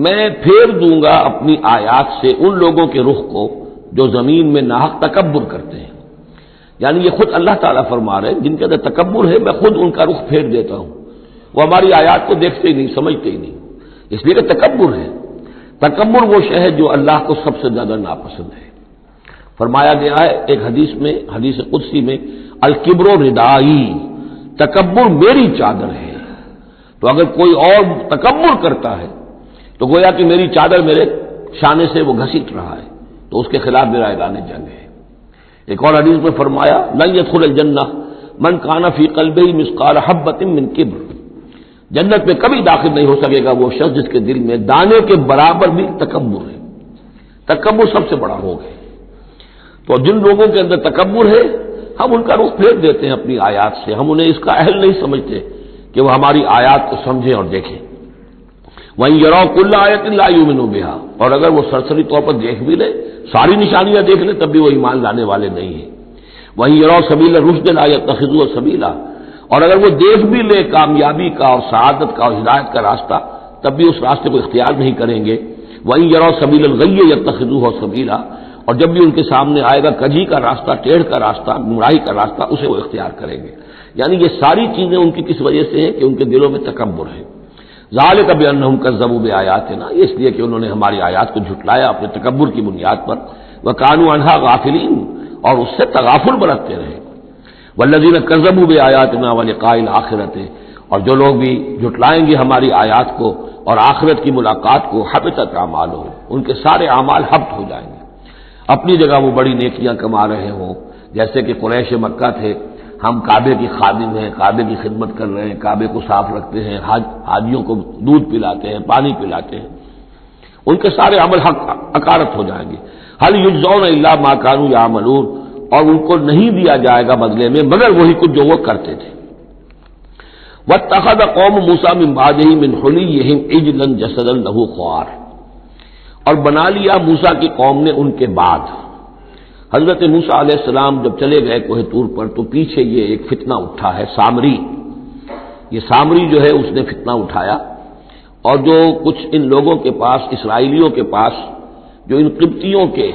میں پھیر دوں گا اپنی آیات سے ان لوگوں کے رخ کو جو زمین میں ناحق تکبر کرتے ہیں. یعنی یہ خود اللہ تعالیٰ فرما رہے ہیں جن کے اندر تکبر ہے میں خود ان کا رخ پھیر دیتا ہوں. وہ ہماری آیات کو دیکھتے ہی نہیں، سمجھتے ہی نہیں، اس لیے کہ تکبر ہے. تکبر وہ شے ہے جو اللہ کو سب سے زیادہ ناپسند ہے. فرمایا گیا ہے ایک حدیث میں، حدیث قدسی میں، الکبر ردائی، تکبر میری چادر ہے. تو اگر کوئی اور تکبر کرتا ہے تو گویا کہ میری چادر میرے شانے سے وہ گھسیٹ رہا ہے، تو اس کے خلاف میرا اعلان جنگ ہے. ایک اور حدیث میں فرمایا لن يدخل الجنہ من کان فی قلبہ مثقال حبۃ من کبر، جنت میں کبھی داخل نہیں ہو سکے گا وہ شخص جس کے دل میں دانے کے برابر بھی تکبر ہے. تکبر سب سے بڑا روگ ہے. تو جن لوگوں کے اندر تکبر ہے ہم ان کا رخ پھیر دیتے ہیں اپنی آیات سے، ہم انہیں اس کا اہل نہیں سمجھتے کہ وہ ہماری آیات کو سمجھیں اور دیکھیں. وَإِن يَرَوْا كُلَّ آیَةٍ لَا يُؤْمِنُوا بِهَا، اور اگر وہ سرسری طور پر دیکھ بھی لے، ساری نشانیاں دیکھ لیں، تب بھی وہ ایمان لانے والے نہیں ہیں. وَإِن يَرَوْا سَبِيلَ الرُّشْدِ لَا يَتَّخِذُوهُ سَبِيلًا، اور اگر وہ دیکھ بھی لے کامیابی کا اور سعادت کا اور ہدایت کا راستہ، تب بھی اس راستے کو اختیار نہیں کریں گے. وَإِن يَرَوْا سَبِيلَ الْغَيِّ يَتَّخِذُوهُ سَبِيلًا، اور جب بھی ان کے سامنے آئے گا کجی کا راستہ، ٹیڑھ کا راستہ، گمراہی کا راستہ، اسے وہ اختیار کریں گے. یعنی یہ ساری چیزیں ان کی کس وجہ سے ہیں کہ ان کے دلوں میں تکبر ہے. ذالک بانہم کذبوا بآیاتنا، اس لیے کہ انہوں نے ہماری آیات کو جھٹلایا اپنے تکبر کی بنیاد پر. وکانوا عنہا غافلین، اور اس سے تغافل برتتے رہے. والذین کذبوا بآیاتنا ولقاء الآخرۃ، اور جو لوگ بھی جھٹلائیں گے ہماری آیات کو اور آخرت کی ملاقات کو، حبطت اعمالہم، ان کے سارے اعمال حبط ہو جائیں گے. اپنی جگہ وہ بڑی نیکیاں کما رہے ہوں، جیسے کہ قریش مکہ تھے، ہم کعبے کی خادم ہیں، کعبے کی خدمت کر رہے ہیں، کعبے کو صاف رکھتے ہیں، حاجیوں کو دودھ پلاتے ہیں، پانی پلاتے ہیں، ان کے سارے عمل حق عقارت ہو جائیں گے. هل یجزون الا ما كانوا يعملون، اور ان کو نہیں دیا جائے گا بدلے میں مگر وہی کچھ جو وہ کرتے تھے. واتخذ قوم موسیٰ من بعدہ من حلیہم عجلا جسدا لہ خوار، اور بنا لیا موسیٰ کی قوم نے ان کے بعد. حضرت موسیٰ علیہ السلام جب چلے گئے کوہ طور پر تو پیچھے یہ ایک فتنہ اٹھا ہے سامری. یہ سامری جو ہے اس نے فتنہ اٹھایا، اور جو کچھ ان لوگوں کے پاس، اسرائیلیوں کے پاس، جو ان قبطیوں کے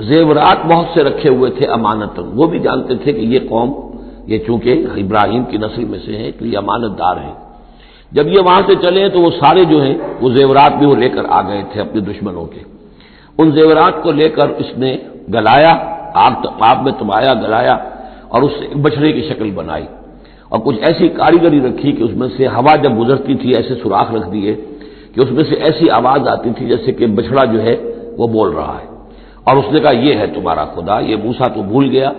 زیورات بہت سے رکھے ہوئے تھے امانتاً، وہ بھی جانتے تھے کہ یہ قوم، یہ چونکہ ابراہیم کی نسل میں سے ہیں تو یہ امانت دار ہیں، جب یہ وہاں سے چلے تو وہ سارے جو ہیں وہ زیورات بھی وہ لے کر آ گئے تھے اپنے دشمنوں کے، ان زیورات کو لے کر اس نے گلایا، آگ میں تمایا، گلایا، اور اس سے ایک بچڑے کی شکل بنائی، اور کچھ ایسی کاریگری رکھی کہ اس میں سے ہوا جب گزرتی تھی ایسے سوراخ رکھ دیے کہ اس میں سے ایسی آواز آتی تھی جیسے کہ بچڑا جو ہے وہ بول رہا ہے، اور اس نے کہا یہ ہے تمہارا خدا۔ یہ موسیٰ تو بھول گیا،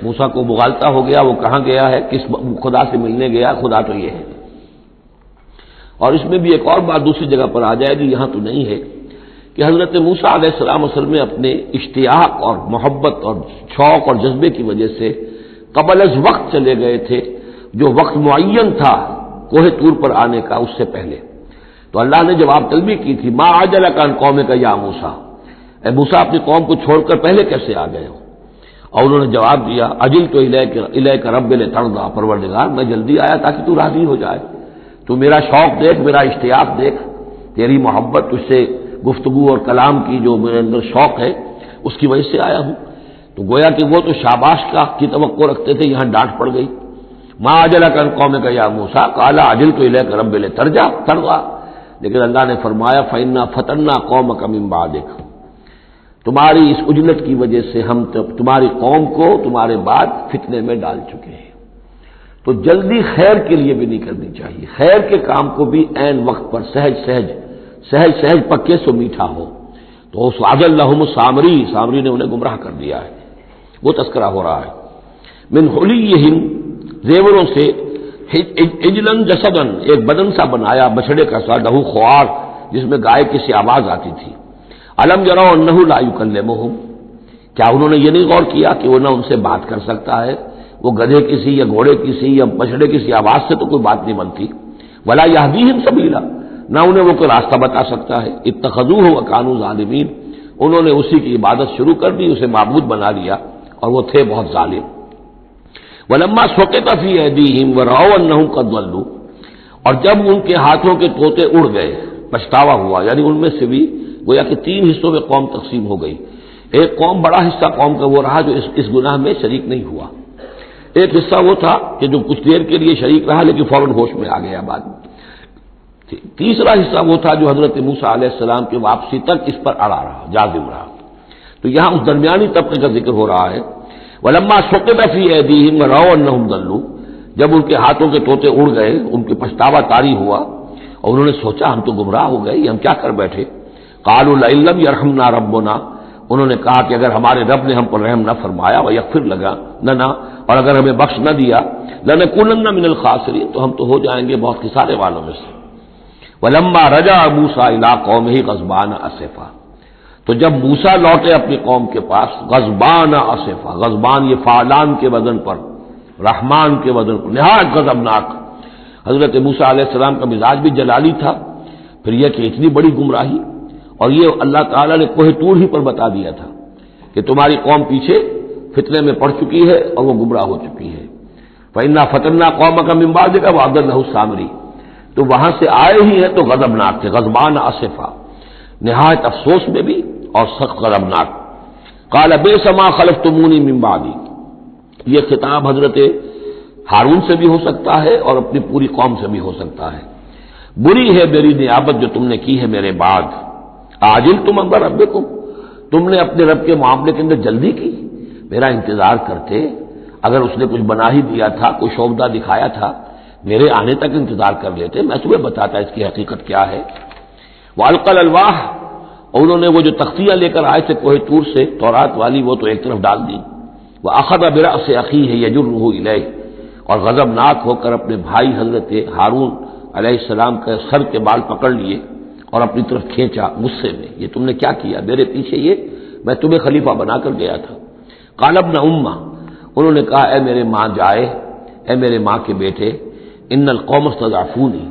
موسیٰ کو مغالطہ ہو گیا، وہ کہاں گیا ہے، کس خدا سے ملنے گیا، خدا تو یہ ہے۔ اور اس میں بھی ایک اور بات دوسری جگہ پر آ جائے گی، یہاں تو نہیں ہے، کہ حضرت موسیٰ علیہ السلام اصل میں اپنے اشتیاق اور محبت اور شوق اور جذبے کی وجہ سے قبل از وقت چلے گئے تھے، جو وقت معین تھا کوہ طور پر آنے کا اس سے پہلے۔ تو اللہ نے جواب طلبی کی تھی، ما عجلک عن قومک یا موسیٰ، اے موسیٰ اپنی قوم کو چھوڑ کر پہلے کیسے آ گئے ہو؟ اور انہوں نے جواب دیا، اجلت الیک رب لترضی، پروردگار میں جلدی آیا تاکہ تو راضی ہو جائے، تو میرا شوق دیکھ، میرا اشتیاق دیکھ، تیری محبت، تجھ سے گفتگو اور کلام کی جو میرے اندر شوق ہے اس کی وجہ سے آیا ہوں۔ تو گویا کہ وہ تو شاباش کی توقع رکھتے تھے، یہاں ڈانٹ پڑ گئی، ما عجلک عن قومک یا موسیٰ قال عجلت الیک رب لترضی، لیکن اللہ نے فرمایا فإنا فتنا قومک من بعدک، تمہاری اس عجلت کی وجہ سے ہم تمہاری قوم کو تمہارے بعد فتنے میں ڈال چکے ہیں۔ تو جلدی خیر کے لیے بھی نہیں کرنی چاہیے، خیر کے کام کو بھی عین وقت پر سہج سہج پکے سو میٹھا ہو۔ تو اضل لهم سامری نے انہیں گمراہ کر دیا ہے، وہ تذکرہ ہو رہا ہے۔ من حلیہم، زیوروں سے، عجلاً جسداً، ایک بدن سا بنایا بچڑے کا سا، لہو خوار، جس میں گائے کی سی آواز آتی تھی۔ الم یروا انہ لا یکلمہم، کیا انہوں نے یہ نہیں غور کیا کہ وہ نہ ان سے بات کر سکتا ہے، وہ گدھے کسی یا گھوڑے کسی یا بچڑے کسی آواز سے تو کوئی بات نہیں بنتی، ولا یہدیہم سبیلا، نہ انہیں وہ کوئی راستہ بتا سکتا ہے۔ اتخذوہ وکانوا ظالمین، انہوں نے اسی کی عبادت شروع کر دی، اسے معبود بنا لیا، اور وہ تھے بہت ظالم۔ ولما سقط فی ایدیہم ورأوا انہم قد ضلوا، اور جب ان کے ہاتھوں کے طوطے اڑ گئے، پچھتاوا ہوا، یعنی ان میں سے بھی گویا کہ 3 حصوں میں قوم تقسیم ہو گئی۔ ایک قوم، بڑا حصہ قوم کا وہ رہا جو اس گناہ میں شریک نہیں ہوا، ایک حصہ وہ تھا کہ جو کچھ دیر کے لیے شریک رہا لیکن فوراً ہوش میں آ گیا بعد میں، تیسرا حصہ وہ تھا جو حضرت موسیٰ علیہ السلام کی واپسی تک اس پر اڑا رہا، جازم رہا۔ تو یہاں اس درمیانی طبقے کا ذکر ہو رہا ہے، ولما سقط فی ایدیہم ورأوا انہم ضلوا، جب ان کے ہاتھوں کے طوطے اڑ گئے، ان کے پچھتاوا طاری ہوا، اور انہوں نے سوچا ہم تو گمراہ ہو گئے، ہم کیا کر بیٹھے۔ قالوا لئن لم یرحمنا ربنا، انہوں نے کہا کہ اگر ہمارے رب نے ہم پر رحم نہ فرمایا، ویغفر لنا، اور اگر ہمیں بخش نہ دیا، لنکونن من الخاسرین، تو ہم تو ہو جائیں گے بہت خسارے والوں میں سے۔ ولما رجع موسیٰ الی قومہ غضبان اسفا، تو جب موسیٰ لوٹے اپنی قوم کے پاس غضبان اسفا، غضبان یہ فعلان کے وزن پر، رحمان کے وزن پر، نہایت غضبناک۔ حضرت موسیٰ علیہ السلام کا مزاج بھی جلالی تھا، پھر یہ کہ اتنی بڑی گمراہی، اور یہ اللہ تعالیٰ نے کوہ طور ہی پر بتا دیا تھا کہ تمہاری قوم پیچھے فتنے میں پڑ چکی ہے اور وہ گمراہ ہو چکی ہے۔ فإنا فتنا قومک من بعدک وأضلہ السامری، تو وہاں سے آئے ہی ہیں تو غضبناک تھے، غضبان آصفا، نہایت افسوس میں بھی اور سخت غضبناک۔ قال بئس ما خلفتمونی من بعدی، یہ خطاب حضرت ہارون سے بھی ہو سکتا ہے اور اپنی پوری قوم سے بھی ہو سکتا ہے۔ بری ہے میری نیابت جو تم نے کی ہے میرے بعد، عاجلتم امر ربکم، تم نے اپنے رب کے معاملے کے اندر جلدی کی، میرا انتظار کرتے، اگر اس نے کچھ بنا ہی دیا تھا، کوئی شوبدہ دکھایا تھا، میرے آنے تک انتظار کر لیتے، میں تمہیں بتاتا اس کی حقیقت کیا ہے۔ وَأَلْقَى الْأَلْوَاحَ، اور انہوں نے وہ جو تختیاں لے کر آئے تھے کوہ طور سے تورات والی، وہ تو ایک طرف ڈال دی۔ وَأَخَذَ بِرَأْسِ أَخِيهِ يَجُرُّهُ إِلَيْهِ، اور غضبناک ہو کر اپنے بھائی حضرت ہارون علیہ السلام کے سر کے بال پکڑ لیے اور اپنی طرف کھینچا غصے میں، یہ تم نے کیا کیا میرے پیچھے، یہ میں تمہیں خلیفہ بنا کر گیا تھا۔ قال ابن امہ، انہوں نے کہا اے میرے ماں جائے، اے میرے ماں کے بیٹے، ان القوم استضعفونی،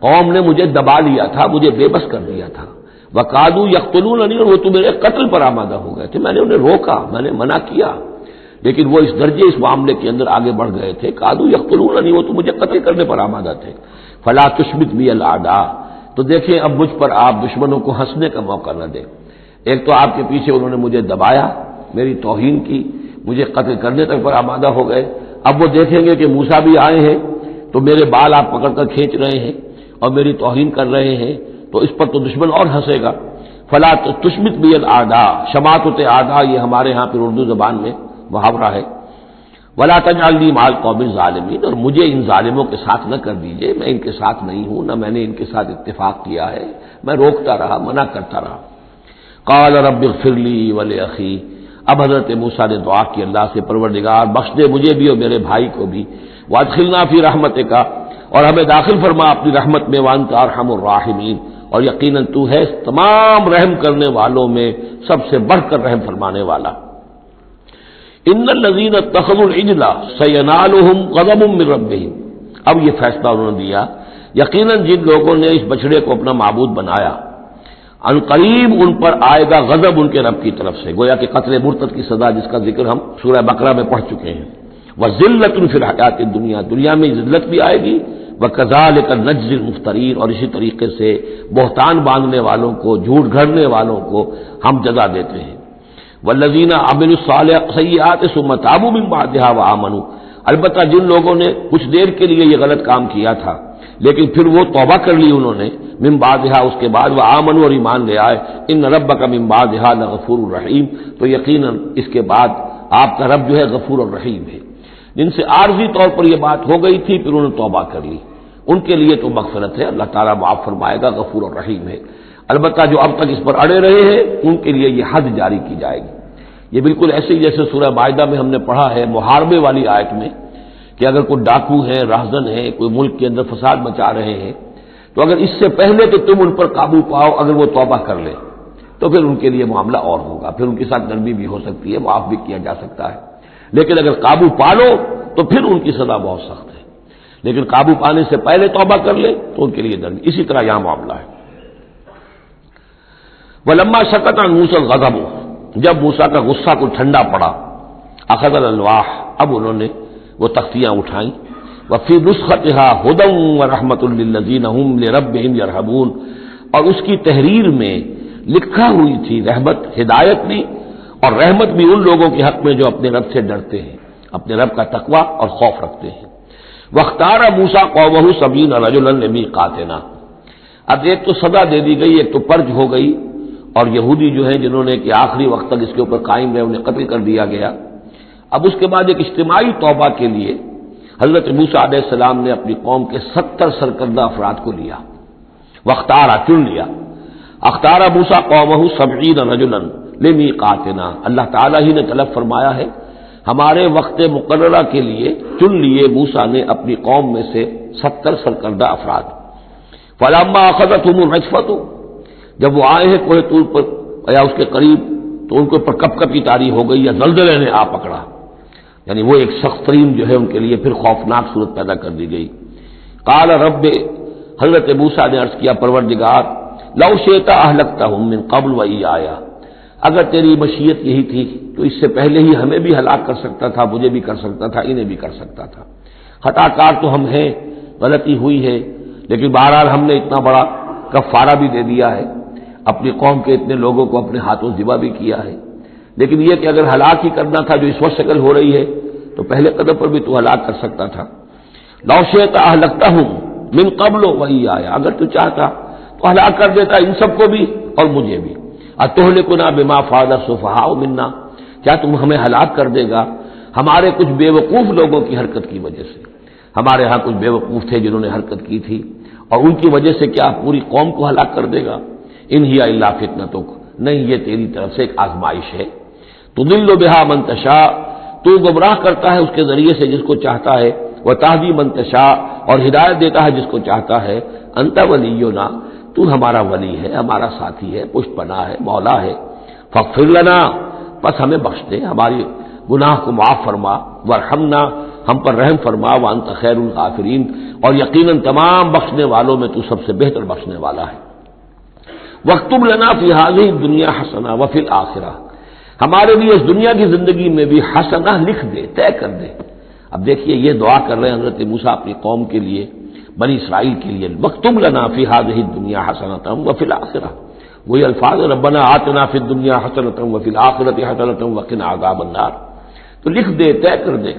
قوم نے مجھے دبا لیا تھا، مجھے بے بس کر دیا تھا، وقادوا یقتلوننی، اور وہ تو میرے قتل پر آمادہ ہو گئے تھے، میں نے انہیں روکا، میں نے منع کیا، لیکن وہ اس درجے اس معاملے کے اندر آگے بڑھ گئے تھے، قالوا یقتلوننی، وہ تو مجھے قتل کرنے پر آمادہ تھے، فلا تشمت بی الاعداء، تو دیکھیں اب مجھ پر آپ دشمنوں کو ہنسنے کا موقع نہ دیں۔ ایک تو آپ کے پیچھے انہوں نے مجھے دبایا، میری توہین کی، مجھے قتل کرنے تک پر آمادہ ہو گئے، اب وہ دیکھیں گے کہ موسیٰ بھی آئے ہیں تو میرے بال آپ پکڑ کر کھینچ رہے ہیں اور میری توہین کر رہے ہیں، تو اس پر تو دشمن اور ہنسے گا۔ فلا تشمت بی الاعداء، شماتت اعداء یہ ہمارے ہاں پھر اردو زبان میں محاورہ ہے، ولا تجعلنی مع القوم الظالمین، اور مجھے ان ظالموں کے ساتھ نہ کر دیجئے، میں ان کے ساتھ نہیں ہوں، نہ میں نے ان کے ساتھ اتفاق کیا ہے، میں روکتا رہا، منع کرتا رہا۔ قال رب اغفر لی ولاخی، اب حضرت موسیٰ نے دعا کی اللہ سے، پروردگار بخش دے مجھے بھی اور میرے بھائی کو بھی، وادخلنا فی رحمتک، اور ہمیں داخل فرما اپنی رحمت میں، وانت ارحم الراحمین، اور یقیناً تو ہے تمام رحم کرنے والوں میں سب سے بڑھ کر رحم فرمانے والا۔ ان الذین اتخذوا العجل سینالهم غضب من ربهم، اب یہ فیصلہ انہوں نے دیا، یقیناً جن لوگوں نے اس بچڑے کو اپنا معبود بنایا، ان قریب ان پر آئے گا غضب ان کے رب کی طرف سے، گویا کہ قتل مرتد کی سزا جس کا ذکر ہم سورہ بقرہ میں پڑھ چکے ہیں۔ وذلۃ فی الحیات الدنیا، دنیا میں ذلت بھی آئے گی، وکذالک نجزی المفترین، اور اسی طریقے سے بہتان باندھنے والوں کو، جھوٹ گھڑنے والوں کو ہم جزا دیتے ہیں۔ والذین عملوا السیئات ثم تابوا من بعدها وآمنوا، البتہ جن لوگوں نے کچھ دیر کے لیے یہ غلط کام کیا تھا لیکن پھر وہ توبہ کر لی انہوں نے، من بعدها اس کے بعد، وآمنوا اور ایمان لے آئے، ان ربک من بعدها لغفور الرحیم، تو یقیناً اس کے بعد آپ کا رب جو ہے غفور الرحیم ہے۔ جن سے عارضی طور پر یہ بات ہو گئی تھی پھر انہوں نے توبہ کر لی، ان کے لیے تو مغفرت ہے، اللہ تعالیٰ معاف فرمائے گا، غفور الرحیم ہے۔ البتہ جو اب تک اس پر اڑے رہے ہیں ان کے لیے یہ حد جاری کی جائے گی۔ یہ بالکل ایسے ہی جیسے سورہ مائدہ میں ہم نے پڑھا ہے محاربے والی آیت میں، کہ اگر کوئی ڈاکو ہے، راہزن ہے، کوئی ملک کے اندر فساد مچا رہے ہیں، تو اگر اس سے پہلے کہ تم ان پر قابو پاؤ اگر وہ توبہ کر لے تو پھر ان کے لیے معاملہ اور ہوگا، پھر ان کے ساتھ نرمی بھی ہو سکتی ہے، معاف بھی کیا جا سکتا ہے، لیکن اگر قابو پا لو تو پھر ان کی سزا بہت سخت ہے، لیکن قابو پانے سے پہلے توبہ کر لے تو ان کے لیے نرمی۔ اسی طرح یہاں معاملہ ہے۔ وَلَمَّا سَكَتَ عَنْ مُوسَى الْغَضَبُ، جب موسیٰ کا غصہ کو ٹھنڈا پڑا، اخذ الالواح، اب انہوں نے وہ تختیاں اٹھائیں، وفی نسختها هدى ورحمۃ للذین هم لربهم یرہبون، اور اس کی تحریر میں لکھا ہوئی تھی رحمت، ہدایت بھی اور رحمت بھی ان لوگوں کے حق میں جو اپنے رب سے ڈرتے ہیں، اپنے رب کا تقوی اور خوف رکھتے ہیں۔ واختار موسیٰ قومہ 70 رجلا لمیقاتنا، اب ایک تو سزا دے دی گئی، ایک تو پرج ہو گئی، اور یہودی جو ہیں جنہوں نے کہ آخری وقت تک اس کے اوپر قائم رہے انہیں قتل کر دیا گیا۔ اب اس کے بعد ایک اجتماعی توبہ کے لیے حضرت موسیٰ علیہ السلام نے اپنی قوم کے 70 سرکردہ افراد کو لیا، واختارا، چن لیا، اختار موسیٰ قومہ 70 رجلا لمیقاتنا، اللہ تعالیٰ ہی نے طلب فرمایا ہے، ہمارے وقت مقررہ کے لیے چن لیے موسیٰ نے اپنی قوم میں سے 70 سرکردہ افراد۔ فلما اخذتهم الرجفۃ، جب وہ آئے ہیں کوہ طور پر یا اس کے قریب تو ان کے اوپر کپ کپی طاری ہو گئی یا زلزلے نے آ پکڑا، یعنی وہ ایک سخت ترین جو ہے ان کے لیے پھر خوفناک صورت پیدا کر دی گئی۔ قال رب، حضرت موسیٰ نے عرض کیا پروردگار، لو شئت اہلکتہم من قبل وایایا، اگر تیری مشیت یہی تھی تو اس سے پہلے ہی ہمیں بھی ہلاک کر سکتا تھا، مجھے بھی کر سکتا تھا، انہیں بھی کر سکتا تھا، خطا کار تو ہم ہیں، غلطی ہوئی ہے، لیکن بہرحال ہم نے اتنا بڑا کفارہ بھی دے دیا ہے، اپنی قوم کے اتنے لوگوں کو اپنے ہاتھوں ذبح بھی کیا ہے، لیکن یہ کہ اگر ہلاک ہی کرنا تھا جو اس وقت شکل ہو رہی ہے تو پہلے قدم پر بھی تو ہلاک کر سکتا تھا۔ لو شئت اہلکتہم من قبل وایایا، اگر تو چاہتا تو ہلاک کر دیتا ان سب کو بھی اور مجھے بھی۔ اتہلکنا بما فعل السفہاء منا، کیا تم ہمیں ہلاک کر دے گا ہمارے کچھ بے وقوف لوگوں کی حرکت کی وجہ سے؟ ہمارے ہاں کچھ بے وقوف تھے جنہوں نے حرکت کی تھی، اور ان کی وجہ سے کیا پوری قوم کو ہلاک کر دے گا؟ ان ہی الا فتنتک، نہیں یہ تیری طرف سے ایک آزمائش ہے۔ تضل بہا من تشاء، تو گمراہ کرتا ہے اس کے ذریعے سے جس کو چاہتا ہے، وتہدی من تشاء، اور ہدایت دیتا ہے جس کو چاہتا ہے۔ انت ولینا، تو ہمارا ولی ہے، ہمارا ساتھی ہے، پشت پناہ ہے، مولا ہے۔ فاغفر لنا، بس ہمیں بخش دے، ہماری گناہ کو معاف فرما، ورحمنا، ہم پر رحم فرما، وانت خیر الغافرین، اور یقیناً تمام بخشنے والوں میں تو سب سے بہتر بخشنے والا ہے۔ واکتب لنا فی ہذہ الدنیا حسنہ وفی الآخرہ، ہمارے لیے اس دنیا کی زندگی میں بھی حسنہ لکھ دے، طے کر دے۔ اب دیکھیے یہ دعا کر رہے ہیں حضرت موسیٰ اپنی قوم کے لیے، بنی اسرائیل کے لیے، وَاکْتُبْ لَنَا فِی هَٰذِهِ الدُّنْیَا حَسَنَةً وَفِی الْآخِرَةِ، وہی الفاظ ربنا آتنا فی الدنیا حسنۃ وفی الآخرۃ حسنۃ وقنا عذاب النار۔ تو لکھ دے، طے کر دے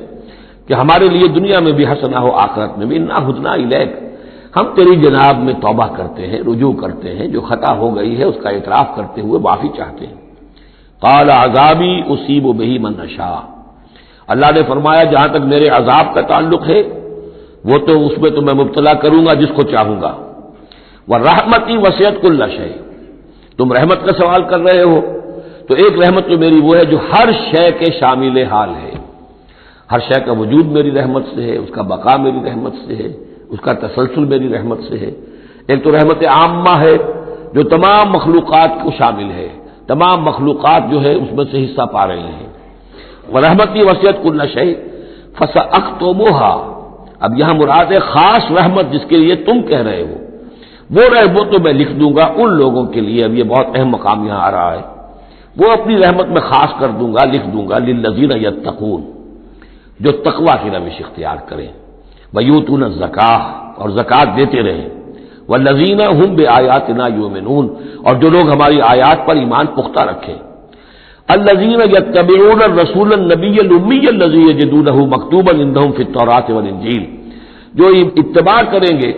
کہ ہمارے لیے دنیا میں بھی حسنہ ہو، آخرت میں بھی۔ انا ہدنا الیک، ہم تیری جناب میں توبہ کرتے ہیں، رجوع کرتے ہیں، جو خطا ہو گئی ہے اس کا اعتراف کرتے ہوئے معافی چاہتے ہیں۔ قال عذابی اصیب بہ من اشاء، اللہ نے فرمایا جہاں تک میرے عذاب کا تعلق ہے وہ تو اس میں تو میں مبتلا کروں گا جس کو چاہوں گا۔ ورحمتی وسعت کل شیء، تم رحمت کا سوال کر رہے ہو تو ایک رحمت تو میری وہ ہے جو ہر شے کے شامل حال ہے، ہر شے کا وجود میری رحمت سے ہے، اس کا بقا میری رحمت سے ہے، اس کا تسلسل میری رحمت سے ہے۔ ایک تو رحمت عامہ ہے جو تمام مخلوقات کو شامل ہے، تمام مخلوقات جو ہے اس میں سے حصہ پا رہے ہیں۔ ورحمتی وسعت کل شیء فسأکتبھا، اب یہاں مراد ہے خاص رحمت جس کے لیے تم کہہ رہے ہو، وہ تو میں لکھ دوں گا ان لوگوں کے لیے۔ اب یہ بہت اہم مقام یہاں آ رہا ہے، وہ اپنی رحمت میں خاص کر دوں گا، لکھ دوں گا للذین یتقون، جو تقوی کی روش اختیار کریں، ویؤتون الزکاۃ، اور زکوٰۃ دیتے رہیں، والذین ھم بآیاتنا یؤمنون، اور جو لوگ ہماری آیات پر ایمان پختہ رکھیں، الذین یتبعون الرسول النبی الامی الذی یجدونہ مکتوبا عندہم فی التوراۃ والانجیل، جو اتباع کریں گے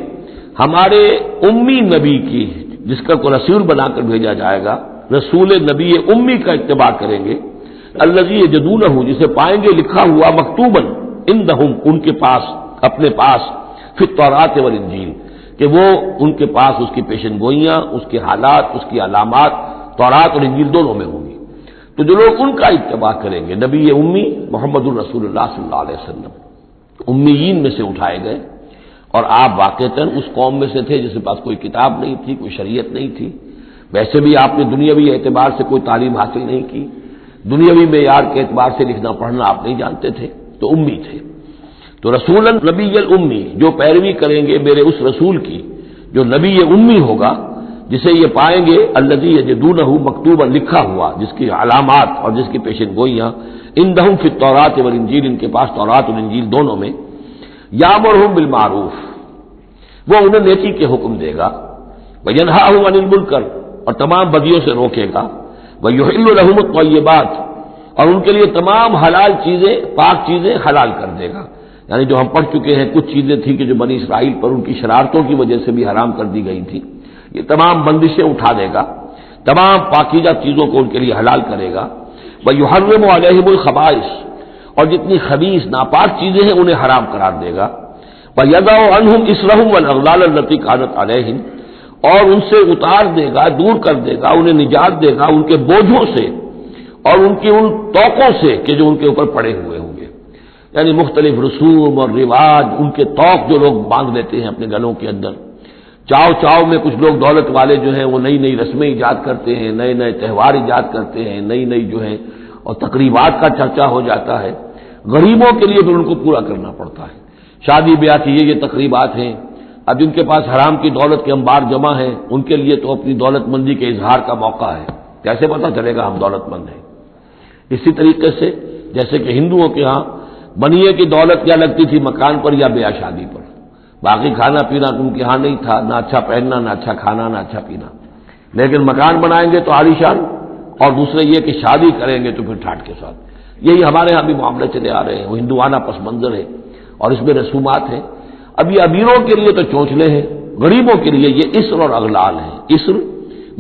ہمارے امی نبی کی، جس کا کوئی رسول بنا کر بھیجا جائے گا، رسول نبی امی کا اتباع کریں گے، الذی یجدونہ، جسے پائیں گے لکھا ہوا مکتوبا عندہم، ان کے پاس، اپنے پاس، فی التوراۃ والانجیل، کہ وہ ان کے پاس اس کی پیشن گوئیاں، اس کے حالات، اس کی علامات تورات اور انجیل دونوں میں ہوں گی۔ تو جو لوگ ان کا اتباع کریں گے، نبی امی محمد الرسول اللہ صلی اللہ علیہ وسلم امیین میں سے اٹھائے گئے، اور آپ واقعتاً اس قوم میں سے تھے جس کے پاس کوئی کتاب نہیں تھی، کوئی شریعت نہیں تھی، ویسے بھی آپ نے دنیاوی اعتبار سے کوئی تعلیم حاصل نہیں کی، دنیاوی معیار کے اعتبار سے لکھنا پڑھنا آپ نہیں جانتے تھے، تو امی تھے۔ تو رسول نبی الامی، جو پیروی کریں گے میرے اس رسول کی جو نبی امی ہوگا، جسے یہ پائیں گے الذی یجدونہ مکتوبا، لکھا ہوا، جس کی علامات اور جس کی پیشن گوئیاں، عندہم فی التوراۃ والانجیل، ان کے پاس تورات اور انجیل دونوں میں، یامرہم بالمعروف، وہ انہیں نیکی کے حکم دے گا، وینہاہم عن المنکر، اور تمام بدیوں سے روکے گا، ویحل لہم الطیبات، اور ان کے لیے تمام حلال چیزیں، پاک چیزیں حلال کر دے گا۔ یعنی جو ہم پڑھ چکے ہیں کچھ چیزیں تھیں کہ جو بنی اسرائیل پر ان کی شرارتوں کی وجہ سے بھی حرام کر دی گئی تھی، یہ تمام بندشیں اٹھا دے گا، تمام پاکیزہ چیزوں کو ان کے لیے حلال کرے گا۔ وَيُحَرِّمُ عَلَيْهِمُ الْخَبَائِثَ، اور جتنی خبیث ناپاک چیزیں ہیں انہیں حرام قرار دے گا۔ وَيَضَعُ عَنْهُمْ إِصْرَهُمْ وَالْأَغْلَالَ الَّتِي كَانَتْ عَلَيْهِمْ، اور ان سے اتار دے گا، دور کر دے گا، انہیں نجات دے گا ان کے بوجھوں سے اور ان کی ان توقوں سے کہ جو ان کے اوپر پڑے ہوئے ہوں گے۔ یعنی مختلف رسوم اور رواج، ان کے توق جو لوگ باندھ لیتے ہیں اپنے گلوں کے اندر، چاؤ چاؤ میں کچھ لوگ دولت والے جو ہیں وہ نئی نئی رسمیں ایجاد کرتے ہیں، نئے نئے تہوار ایجاد کرتے ہیں، نئی نئی جو ہے اور تقریبات کا چرچا ہو جاتا ہے، غریبوں کے لیے پھر ان کو پورا کرنا پڑتا ہے۔ شادی بیاہ کی یہ تقریبات ہیں، اب جن کے پاس حرام کی دولت کے انبار جمع ہیں ان کے لیے تو اپنی دولت مندی کے اظہار کا موقع ہے، کیسے پتہ چلے گا ہم دولت مند ہیں؟ اسی طریقے سے جیسے کہ ہندوؤں کے ہاں بنیے کی دولت کیا لگتی تھی مکان پر یا بیاہ شادی پر، باقی کھانا پینا ان کے ہاں نہیں تھا، نہ اچھا پہننا، نہ اچھا کھانا، نہ اچھا پینا، لیکن مکان بنائیں گے تو عالیشان، اور دوسرے یہ کہ شادی کریں گے تو پھر ٹھاٹ کے ساتھ۔ یہی ہمارے ہاں بھی معاملے چلے آ رہے ہیں، وہ ہندوانہ پس منظر ہے اور اس میں رسومات ہیں۔ اب یہ امیروں کے لیے تو چونچلے ہیں، غریبوں کے لیے یہ اسر اور اغلال ہیں۔ اسر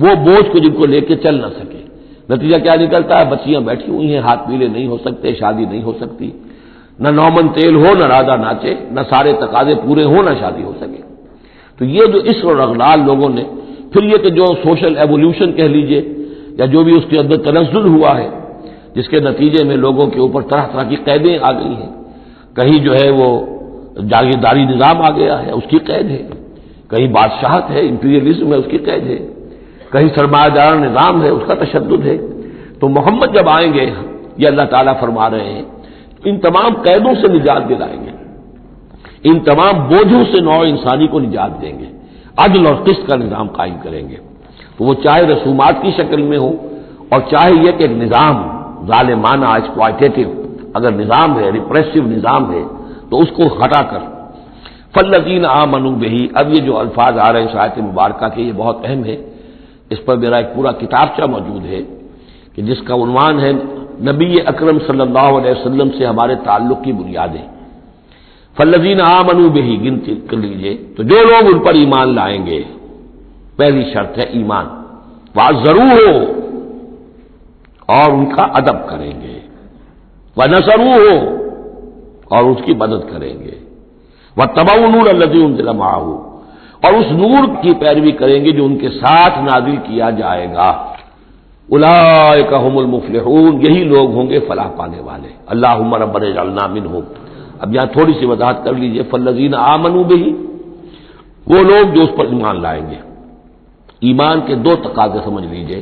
وہ بوجھ کو جن کو لے کے چل نہ سکے، نتیجہ کیا نکلتا ہے؟ بچیاں بیٹھی ہوئی ہیں، ہاتھ پیلے نہیں ہو سکتے، شادی نہیں ہو سکتی، نہ نومن تیل ہو، نہ راجا ناچے، نہ سارے تقاضے پورے ہوں، نہ شادی ہو سکے۔ تو یہ جو اسر اور اغلال لوگوں نے، پھر یہ کہ جو سوشل ایوولوشن کہہ لیجئے یا جو بھی اس کے اندر تنزل ہوا ہے، جس کے نتیجے میں لوگوں کے اوپر طرح طرح کی قیدیں آ گئی ہیں، کہیں جو ہے وہ جاگیرداری نظام آ گیا ہے، اس کی قید ہے، کہیں بادشاہت ہے، امپیریلزم ہے، اس کی قید ہے، کہیں سرمایہ دار نظام ہے، اس کا تشدد ہے۔ تو محمد جب آئیں گے، یہ اللہ تعالیٰ فرما رہے ہیں، ان تمام قیدوں سے نجات دلائیں گے، ان تمام بوجھوں سے نوع انسانی کو نجات دیں گے، عدل اور قسط کا نظام قائم کریں گے۔ تو وہ چاہے رسومات کی شکل میں ہو اور چاہے یہ کہ ایک نظام ظالمانہ ایکسپلائٹیٹو اگر نظام ہے، ریپریسو نظام ہے، تو اس کو ہٹا کر فالذین آمنوا بہ، اب یہ جو الفاظ آ رہے ہیں اس آیت مبارکہ کے یہ بہت اہم ہے، اس پر میرا ایک پورا کتابچہ موجود ہے کہ جس کا عنوان ہے نبی اکرم صلی اللہ علیہ وسلم سے ہمارے تعلق کی بنیادیں۔ فالذین آمنوا بہ گنتی کر لیجئے، تو جو لوگ ان پر ایمان لائیں گے، پہلی شرط ہے ایمان، وعزروہ، اور ان کا ادب کریں گے، ونصروہ، اور اس کی مدد کریں گے، واتبعوا النور الذی انزل معہ، اور اس نور کی پیروی کریں گے جو ان کے ساتھ نازل کیا جائے گا۔ اولئک هم المفلحون، یہی لوگ ہوں گے فلاح پانے والے۔ اللہم ربنا اجعلنا منہم۔ اب یہاں تھوڑی سی وضاحت کر لیجئے، فالذین آمنوا بہ، وہ لوگ جو اس پر ایمان لائیں گے۔ ایمان کے دو تقاضے سمجھ لیجئے،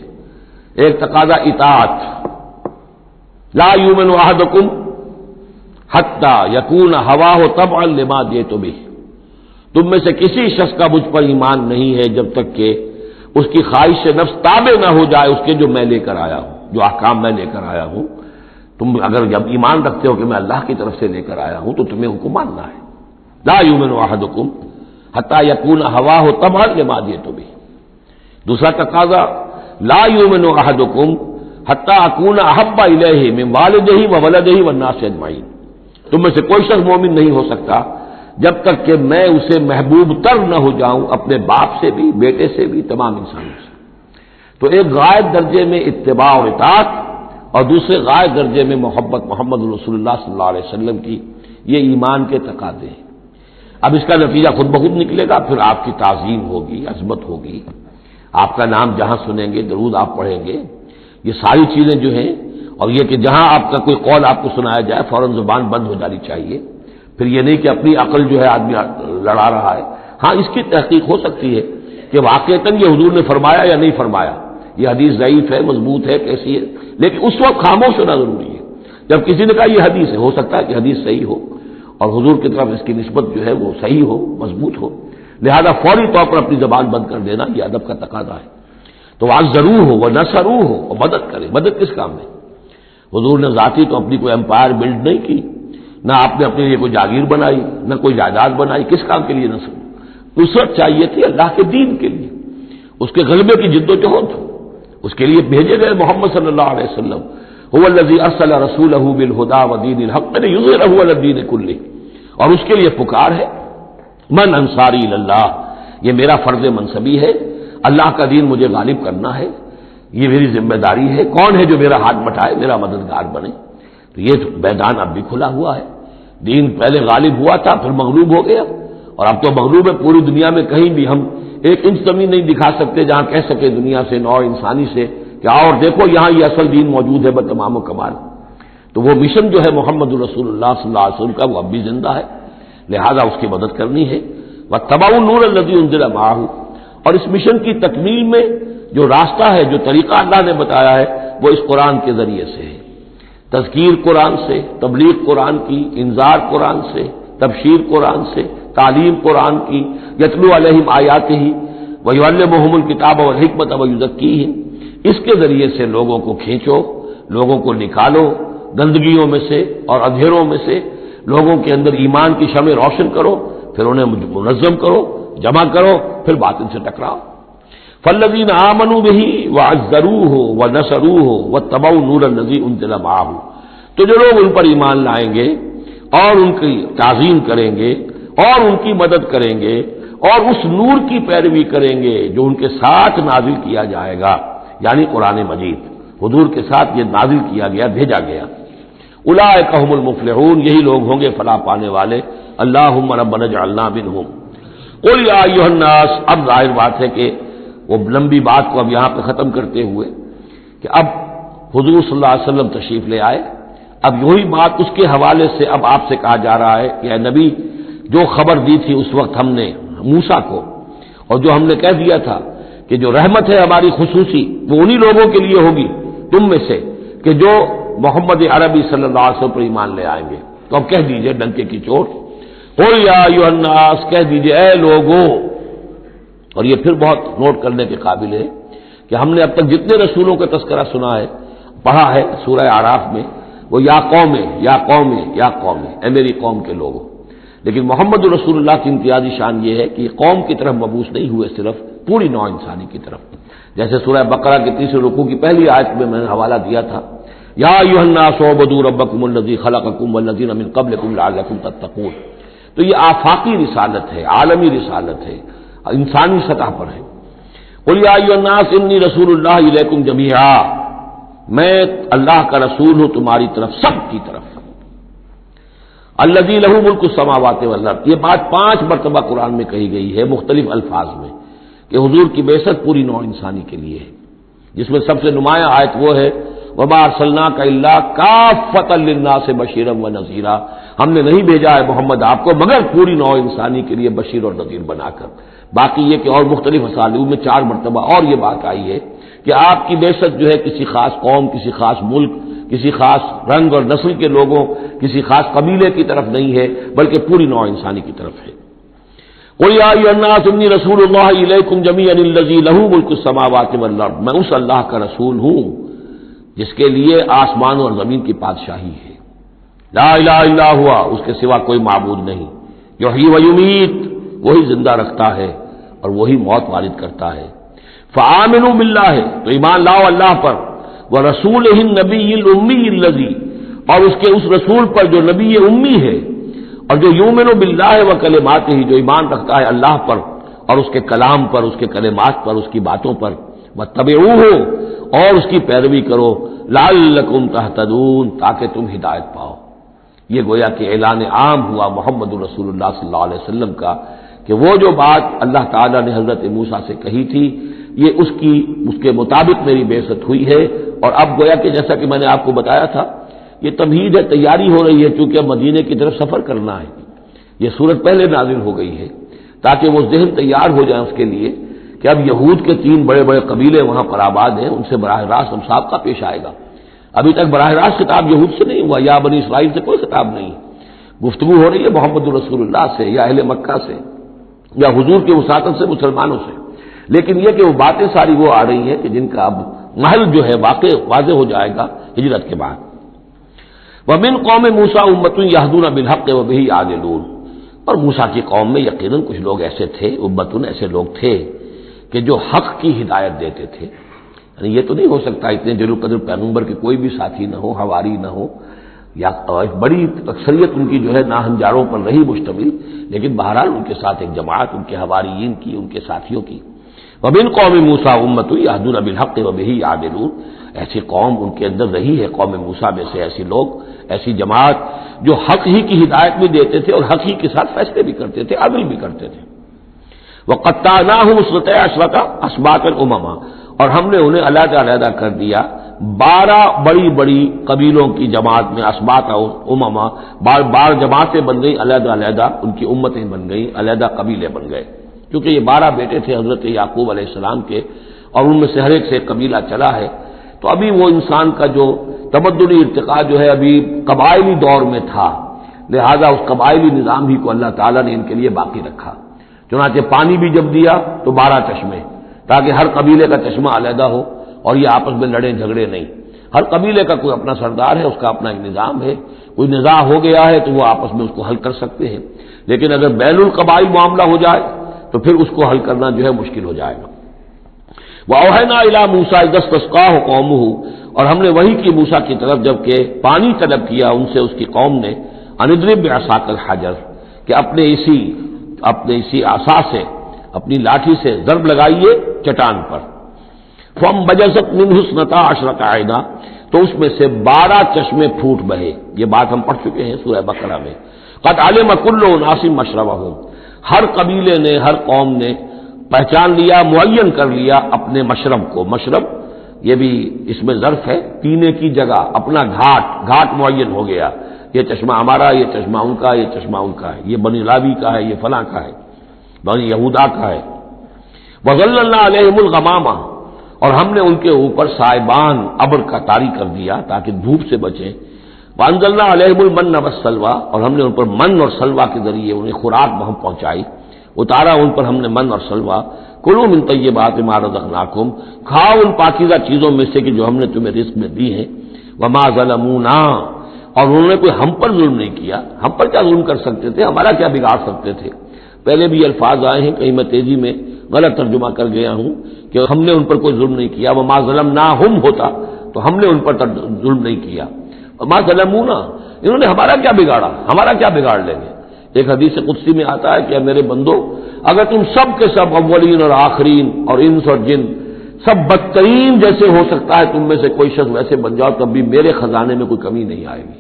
ایک تقاضا اطاعت، لا یؤمن احدکم حتی یکون ہواہ طبعا لما جئت بہ، تم میں سے کسی شخص کا مجھ پر ایمان نہیں ہے جب تک کہ اس کی خواہش نفس تابع نہ ہو جائے اس کے جو میں لے کر آیا ہوں، جو احکام میں لے کر آیا ہوں۔ تم اگر جب ایمان رکھتے ہو کہ میں اللہ کی طرف سے لے کر آیا ہوں تو تمہیں حکم ماننا ہے۔ لا یؤمن احدکم حتی یکون ہواہ طبعا لما جئت بہ۔ دوسرا تقاضا، لا یؤمن احدکم حتی اکون احب الیہ من والدہ وولدہ والناس اجمعین، تم میں سے کوئی شخص مومن نہیں ہو سکتا جب تک کہ میں اسے محبوب تر نہ ہو جاؤں، اپنے باپ سے بھی، بیٹے سے بھی، تمام انسانوں سے۔ تو ایک غائب درجے میں اتباع اور اطاعت، اور دوسرے غائب درجے میں محبت محمد رسول اللہ صلی اللہ علیہ وسلم کی، یہ ایمان کے تقاضے ہیں۔ اب اس کا نتیجہ خود بخود نکلے گا، پھر آپ کی تعظیم ہوگی، عظمت ہوگی، آپ کا نام جہاں سنیں گے، درود آپ پڑھیں گے، یہ ساری چیزیں جو ہیں، اور یہ کہ جہاں آپ کا کوئی قول آپ کو سنایا جائے فوراً زبان بند ہو جانی چاہیے۔ پھر یہ نہیں کہ اپنی عقل جو ہے آدمی لڑا رہا ہے، ہاں اس کی تحقیق ہو سکتی ہے کہ واقعتاً یہ حضور نے فرمایا یا نہیں فرمایا، یہ حدیث ضعیف ہے، مضبوط ہے، کیسی ہے، لیکن اس وقت خاموش ہونا ضروری ہے۔ جب کسی نے کہا یہ حدیث ہے، ہو سکتا ہے کہ حدیث صحیح ہو اور حضور کی طرف اس کی نسبت جو ہے وہ صحیح ہو، مضبوط ہو، لہذا فوری طور پر اپنی زبان بند کر دینا یہ ادب کا تقاضا ہے۔ تو آج ضرور ہو وہ نصرو ہو، اور مدد کرے۔ مدد کس کام میں؟ حضور نے ذاتی تو اپنی کوئی امپائر بلڈ نہیں کی، نہ آپ نے اپنے لیے کوئی جاگیر بنائی، نہ کوئی جائیداد بنائی، کس کام کے لیے نصرت چاہیے تھی؟ اللہ کے دین کے لیے، اس کے غلبے کی جد و جہد، اس کے لیے بھیجے گئے محمد صلی اللہ علیہ وسلم، هو الذی ارسل رسولہ بالہدی ودین الحق لیظہرہ علی الدین کلہ، اور اس کے لیے پکار ہے من انصاری اللہ، یہ میرا فرض منصبی ہے، اللہ کا دین مجھے غالب کرنا ہے، یہ میری ذمہ داری ہے۔ کون ہے جو میرا ہاتھ بٹائے، میرا مددگار بنے؟ تو یہ میدان اب بھی کھلا ہوا ہے۔ دین پہلے غالب ہوا تھا، پھر مغلوب ہو گیا، اور اب تو مغلوب ہے پوری دنیا میں، کہیں بھی ہم ایک انچ زمین نہیں دکھا سکتے جہاں کہہ سکے دنیا سے، نوع انسانی سے کہ اور دیکھو یہاں یہ اصل دین موجود ہے بتمام و کمال۔ تو وہ مشن جو ہے محمد رسول اللہ صلی اللہ علیہ وسلم کا، وہ اب بھی زندہ ہے، لہذا اس کی مدد کرنی ہے۔ واتبعوا النور الذی انزل معہ، اور اس مشن کی تکمیل میں جو راستہ ہے، جو طریقہ اللہ نے بتایا ہے، وہ اس قرآن کے ذریعے سے ہے۔ تذکیر قرآن سے، تبلیغ قرآن کی، انذار قرآن سے، تبشیر قرآن سے، تعلیم قرآن کی، یتلو علیہم آیاتہ ویعلمہم الکتاب والحکمۃ ویزکیہم، اس کے ذریعے سے لوگوں کو کھینچو، لوگوں کو نکالو گندگیوں میں سے اور اندھیروں میں سے، لوگوں کے اندر ایمان کی شمع روشن کرو، پھر انہیں منظم کرو، جمع کرو، پھر باطل سے ٹکراؤ۔ فالذین آمنوا بہ وعزروہ ونصروہ واتبعوا النور الذی انزل معہ، تو جو لوگ ان پر ایمان لائیں گے اور ان کی تعظیم کریں گے اور ان کی مدد کریں گے اور اس نور کی پیروی کریں گے جو ان کے ساتھ نازل کیا جائے گا، یعنی قرآن مجید حضور کے ساتھ یہ نازل کیا گیا، بھیجا گیا۔ اولئک هم المفلحون، یہی لوگ ہوں گے فلاح پانے والے۔ اللہم ربنا اجعلنا منہم۔ قل یا ایھا الناس، اب ظاہر بات ہے کہ وہ لمبی بات کو اب یہاں پہ ختم کرتے ہوئے کہ اب حضور صلی اللہ علیہ وسلم تشریف لے آئے، اب وہی بات اس کے حوالے سے اب آپ سے کہا جا رہا ہے کہ اے نبی، جو خبر دی تھی اس وقت ہم نے موسیٰ کو، اور جو ہم نے کہہ دیا تھا کہ جو رحمت ہے ہماری خصوصی وہ انہی لوگوں کے لیے ہوگی تم میں سے کہ جو محمد عربی صلی اللہ علیہ وسلم پر ایمان لے آئیں گے۔ تو اب کہہ دیجئے ڈنکے کی چوٹ، قل یا ایھا الناس، کہہ دیجئے اے لوگوں۔ اور یہ پھر بہت نوٹ کرنے کے قابل ہے کہ ہم نے اب تک جتنے رسولوں کا تذکرہ سنا ہے، پڑھا ہے سورہ اعراف میں، وہ یا قوم یا قوم یا قوم، اے میری قوم کے لوگوں۔ لیکن محمد رسول اللہ کی امتیازی شان یہ ہے کہ یہ قوم کی طرف مبعوث نہیں ہوئے، صرف پوری نوع انسانی کی طرف۔ جیسے سورہ بقرہ کے تیسرے رکوع کی پہلی آیت میں نے حوالہ دیا تھا، یا ایھا الناس اعبدوا ربکم الذی خلقکم والذین من قبلکم لعلکم تتقون۔ تو یہ آفاقی رسالت ہے، عالمی رسالت ہے، انسانی سطح پر ہے۔ قل یا ایھا الناس انی رسول اللہ الیکم جمیعا، میں اللہ کا رسول ہوں تمہاری طرف، سب کی طرف۔ الذی لہ ملک السماوات والارض، یہ بات 5 مرتبہ قرآن میں کہی گئی ہے مختلف الفاظ میں کہ حضور کی بعثت پوری نوع انسانی کے لیے ہے، جس میں سب سے نمایاں آیت وہ ہے وما ارسلناک الا کافۃ للناس بشیرا ونذیرا، ہم نے نہیں بھیجا ہے محمد آپ کو مگر پوری نوع انسانی کے لیے بشیر اور نذیر بنا کر۔ باقی یہ کہ اور مختلف اسالیب میں 4 مرتبہ اور یہ بات آئی ہے کہ آپ کی بعثت جو ہے کسی خاص قوم، کسی خاص ملک، کسی خاص رنگ اور نسل کے لوگوں، کسی خاص قبیلے کی طرف نہیں ہے، بلکہ پوری نوع انسانی کی طرف ہے۔ قل یا ایھا الناس انی رسول اللہ الیکم جمیعا الذی لہ ملک السماوات والارض، میں اس اللہ کا رسول ہوں جس کے لیے آسمان اور زمین کی بادشاہی ہے۔ لا الہ الا ہوا، اس کے سوا کوئی معبود نہیں۔ یحیی و یمیت، وہی زندہ رکھتا ہے اور وہی موت وارد کرتا ہے۔ فآمنوا باللہ، تو ایمان لاؤ اللہ پر، ورسولہ النبی الامی الذی، اور اس کے اس رسول پر جو نبی امی ہے، اور جو یؤمن باللہ وکلماتہ، جو ایمان رکھتا ہے اللہ پر اور اس کے کلام پر، اس کے کلمات پر، اس کی باتوں پر، واتبعوہ، اور اس کی پیروی کرو، لعلکم تہتدون، تاکہ تم ہدایت پاؤ۔ یہ گویا کہ اعلان عام ہوا محمد رسول اللہ صلی اللہ علیہ وسلم کا کہ وہ جو بات اللہ تعالیٰ نے حضرت موسیٰ سے کہی تھی، یہ اس کے مطابق میری بعثت ہوئی ہے۔ اور اب گویا کہ جیسا کہ میں نے آپ کو بتایا تھا، یہ تمہید ہے، تیاری ہو رہی ہے، چونکہ اب مدینے کی طرف سفر کرنا ہے۔ یہ صورت پہلے نازل ہو گئی ہے تاکہ وہ ذہن تیار ہو جائے اس کے لیے کہ اب یہود کے 3 بڑے بڑے قبیلے وہاں پر آباد ہیں، ان سے براہ راست ہم صاحب کا پیش آئے گا۔ ابھی تک براہ راست خطاب یہود سے نہیں ہوا، یا بنی اسرائیل سے کوئی خطاب نہیں، گفتگو ہو رہی ہے محمد رسول اللہ سے یا اہل مکہ سے یا حضور کے وساطت سے مسلمانوں سے۔ لیکن یہ کہ وہ باتیں ساری وہ آ رہی ہیں کہ جن کا اب محل جو ہے واضح ہو جائے گا ہجرت کے بعد۔ وَمِن قوم موسیٰ أُمَّةٌ يَهْدُونَ بِالْحَقِّ وَبِهِ يَعْدِلُونَ، اور موسیٰ کی قوم میں یقیناً کچھ لوگ ایسے تھے، امتن ایسے لوگ تھے کہ جو حق کی ہدایت دیتے تھے۔ یعنی یہ تو نہیں ہو سکتا اتنے جلیل القدر پیغمبر کے کوئی بھی ساتھی نہ ہو، حواری نہ ہو، یا بڑی اکثریت ان کی جو ہے ناہنجاروں پر رہی مشتمل، لیکن بہرحال ان کے ساتھ ایک جماعت ان کے حواریین کی، ان کے ساتھیوں کی۔ وَمِن قوم موسیٰ أُمَّةٌ يَهْدُونَ بِالْحَقِّ وَبِهِ يَعْدِلُونَ، ایسی قوم ان کے اندر رہی ہے، قوم موسیٰ میں سے ایسی لوگ، ایسی جماعت جو حق ہی کی ہدایت بھی دیتے تھے اور حق ہی کے ساتھ فیصلے بھی کرتے تھے، عدل بھی کرتے تھے۔ وَقَطَّعْنَاهُمْ اثْنَتَيْ عَشْرَةَ أَسْبَاطًا أُمَمًا، اور ہم نے انہیں علیحدہ علیحدہ کر دیا 12 بڑی بڑی قبیلوں کی جماعت میں، اسباط امما، بار جماعتیں بن گئی، علیحدہ علیحدہ ان کی امتیں بن گئی، علیحدہ قبیلے بن گئے، کیونکہ یہ 12 بیٹے تھے حضرت یعقوب علیہ السلام کے، اور ان میں سے ہر ایک سے ایک قبیلہ چلا ہے۔ تو ابھی وہ انسان کا جو تمدنی ارتقاء جو ہے ابھی قبائلی دور میں تھا، لہذا اس قبائلی نظام ہی کو اللہ تعالیٰ نے ان کے لیے باقی رکھا۔ چنانچہ پانی بھی جب دیا تو 12 چشمے، تاکہ ہر قبیلے کا چشمہ علیحدہ ہو اور یہ آپس میں لڑیں جھگڑے نہیں۔ ہر قبیلے کا کوئی اپنا سردار ہے، اس کا اپنا ایک نظام ہے، کوئی نزاع ہو گیا ہے تو وہ آپس میں اس کو حل کر سکتے ہیں، لیکن اگر بین القبائل معاملہ ہو جائے تو پھر اس کو حل کرنا جو ہے مشکل ہو جائے گا۔ وَأَوْحَيْنَا إِلَىٰ مُوسَىٰ إِذِ اسْتَسْقَاهُ قَوْمُهُ، اور ہم نے وحی کی موسیٰ کی طرف جب کہ پانی طلب کیا ان سے اس کی قوم نے، أَنِ اضْرِب بِعَصَاكَ الْحَجَرَ، کہ اپنے اسی عصا سے، اپنی لاٹھی سے ضرب لگائیے چٹان پر۔ فَانبَجَسَتْ مِنْهُ اثْنَتَا عَشْرَةَ عَيْنًا، تو اس میں سے 12 چشمے پھوٹ بہے۔ یہ بات ہم پڑھ چکے ہیں سورہ بقرہ میں۔ قَدْ عَلِمَ كُلُّ أُنَاسٍ مَشْرَبَهُمْ، ہر قبیلے نے، ہر قوم نے پہچان لیا، معین کر لیا اپنے مشرب کو۔ مشرب یہ بھی اس میں ظرف ہے، پینے کی جگہ، اپنا گھاٹ معین ہو گیا، یہ چشمہ ہمارا، یہ چشمہ ان کا، یہ چشمہ ان کا ہے، یہ بنی لاوی کا ہے، یہ فلاں کا ہے، بنی یہودا کا ہے۔ وَظَلَّلْنَا عَلَيْهِمُ الْغَمَامَ، اور ہم نے ان کے اوپر سائبان ابر کا طاری کر دیا تاکہ دھوپ سے بچیں۔ وَأَنزَلْنَا عَلَيْهِمُ الْمَنَّ وَالسَّلْوَىٰ، اور ہم نے ان پر من اور سلوہ کے ذریعے انہیں خوراک وہاں پہنچائی۔ اتارا ان پر ہم نے من اور سلوا، کلوا من طیبات ما رزقناکم، کھاؤ ان پاکیزہ چیزوں میں سے کہ جو ہم نے تمہیں رزق میں دی ہیں، وما ظلمونا، اور انہوں نے کوئی ہم پر ظلم نہیں کیا، ہم پر کیا ظلم کر سکتے تھے، ہمارا کیا بگاڑ سکتے تھے۔ پہلے بھی الفاظ آئے ہیں، کہیں میں تیزی میں غلط ترجمہ کر گیا ہوں کہ ہم نے ان پر کوئی ظلم نہیں کیا، وما ظلمناہم ہوتا تو ہم نے ان پر ظلم نہیں کیا، وما ظلمونا، انہوں نے ہمارا کیا بگاڑا، ہمارا کیا بگاڑ لیں گے۔ ایک حدیث قدسی میں آتا ہے کہ اے میرے بندو، اگر تم سب کے سب اولین اور آخرین اور انس اور جن سب بدترین جیسے ہو سکتا ہے تم میں سے کوئی شخص ویسے بن جاؤ تب بھی میرے خزانے میں کوئی کمی نہیں آئے گی،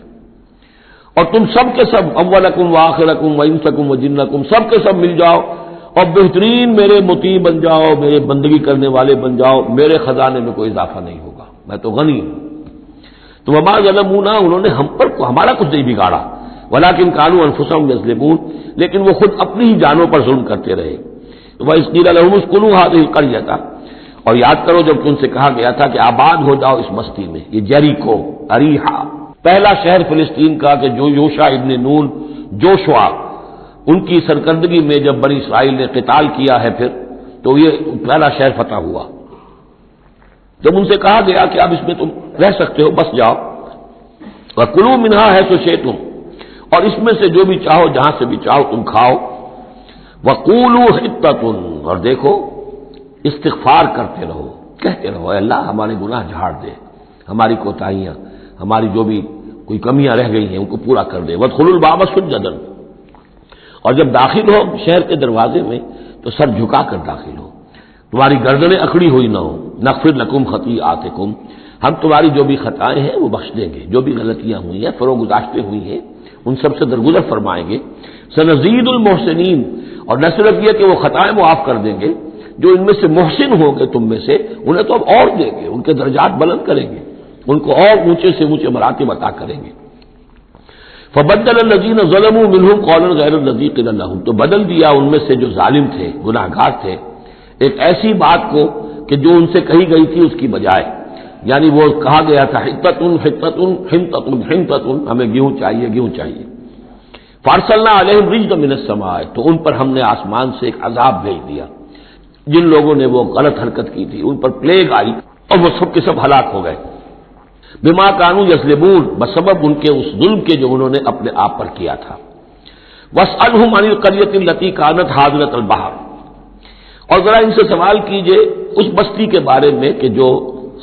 اور تم سب کے سب اولکم وآخرکم وانسکم وجنکم سب کے سب مل جاؤ اور بہترین میرے مطیع بن جاؤ، میرے بندگی کرنے والے بن جاؤ، میرے خزانے میں کوئی اضافہ نہیں ہوگا، میں تو غنی ہوں۔ تو وما ظلمونا، انہوں نے ہم پر ہمارا کچھ نہیں بگاڑا، ولکن کانوا انفسہم یظلمون، لیکن وہ خود اپنی ہی جانوں پر ظلم کرتے رہے۔ وَإِذْ قِيلَ لَهُمُ اسْكُنُوا هَٰذِهِ الْقَرْيَةَ، اور یاد کرو جب ان سے کہا گیا تھا کہ آباد ہو جاؤ اس بستی میں، یہ جیریکو، اریحا، پہلا شہر فلسطین کا کہ جو یوشع ابن نون جوشوا ان کی سرکردگی میں جب بنی اسرائیل نے قتال کیا ہے پھر تو یہ پہلا شہر فتح ہوا۔ جب ان سے کہا گیا کہ اب اس میں تم رہ سکتے ہو، بس جاؤ، وَكُلُوا مِنْهَا حَيْثُ شِئْتُمْ، اور اس میں سے جو بھی چاہو جہاں سے بھی چاہو تم کھاؤ، وَقُولُوا حِطَّةٌ، اور دیکھو استغفار کرتے رہو، کہتے رہو اے اللہ ہمارے گناہ جھاڑ دے، ہماری کوتاہیاں، ہماری جو بھی کوئی کمیاں رہ گئی ہیں ان کو پورا کر دے، وَادْخُلُوا الْبَابَ سُجَّدًا، اور جب داخل ہو شہر کے دروازے میں تو سر جھکا کر داخل ہو، تمہاری گردنیں اکڑی ہوئی نہ ہو، نغفر لکم خطیئاتکم، ہم تمہاری جو بھی خطائیں ہیں وہ بخش دیں گے، جو بھی غلطیاں ہوئی ہیں فروغ گزاشتیں ہوئی ہیں ان سب سے درگزر فرمائیں گے، سنزید المحسنین، اور نہ صرف یہ کہ وہ خطائیں معاف کر دیں گے، جو ان میں سے محسن ہوں گے تم میں سے انہیں تو اب اور دیں گے، ان کے درجات بلند کریں گے، ان کو اور اونچے سے اونچے مراتب عطا کریں گے۔ فبدل الذین ظلموا منہم قولا غیر الذی قیل لہم، تو بدل دیا ان میں سے جو ظالم تھے، گناہ گار تھے، ایک ایسی بات کو کہ جو ان سے کہی گئی تھی اس کی بجائے، یعنی وہ کہا گیا تھا حطۃ حطۃ حنطۃ حنطۃ، ہمیں گیہوں چاہیے گیہوں چاہیے، فارسلنا علیہم رجزا من السماء، تو ان پر ہم نے آسمان سے ایک عذاب بھیج دیا، جن لوگوں نے وہ غلط حرکت کی تھی ان پر پلیگ آئی اور وہ سب کے سب ہلاک ہو گئے، بما کانوا یظلمون، بسبب ان کے اس ظلم کے جو انہوں نے اپنے آپ پر کیا تھا۔ واسألہم عن القریۃ التی کانت حاضرۃ البحر، اور ذرا ان سے سوال کیجئے اس بستی کے بارے میں کہ جو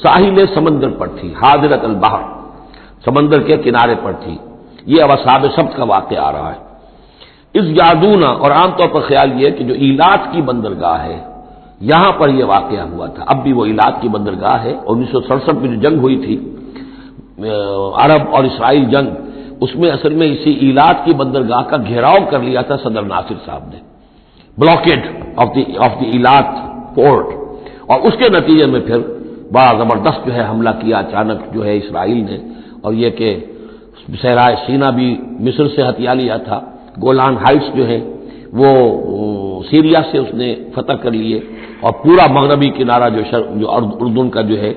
ساحل سمندر پر تھی، حاضرۃ البحر، سمندر کے کنارے پر تھی، یہ اب اصحاب سبت کا واقعہ آ رہا ہے۔ اس یادونا، اور عام طور پر خیال یہ کہ جو ایلات کی بندرگاہ ہے یہاں پر یہ واقعہ ہوا تھا، اب بھی وہ ایلات کی بندرگاہ ہے، 1967 میں جو جنگ ہوئی تھی عرب اور اسرائیل جنگ، اس میں اصل میں اسی ایلات کی بندرگاہ کا گھیراؤ کر لیا تھا صدر ناصر صاحب نے، بلاکیڈ آف دی ایلات پورٹ، اور اس کے نتیجے میں پھر بڑا زبردست جو ہے حملہ کیا اچانک جو ہے اسرائیل نے، اور یہ کہ صحرائے سینا بھی مصر سے ہتھیا لیا تھا، گولان ہائٹس جو ہے وہ سیریا سے اس نے فتح کر لیے، اور پورا مغربی کنارہ جو اردن کا جو ہے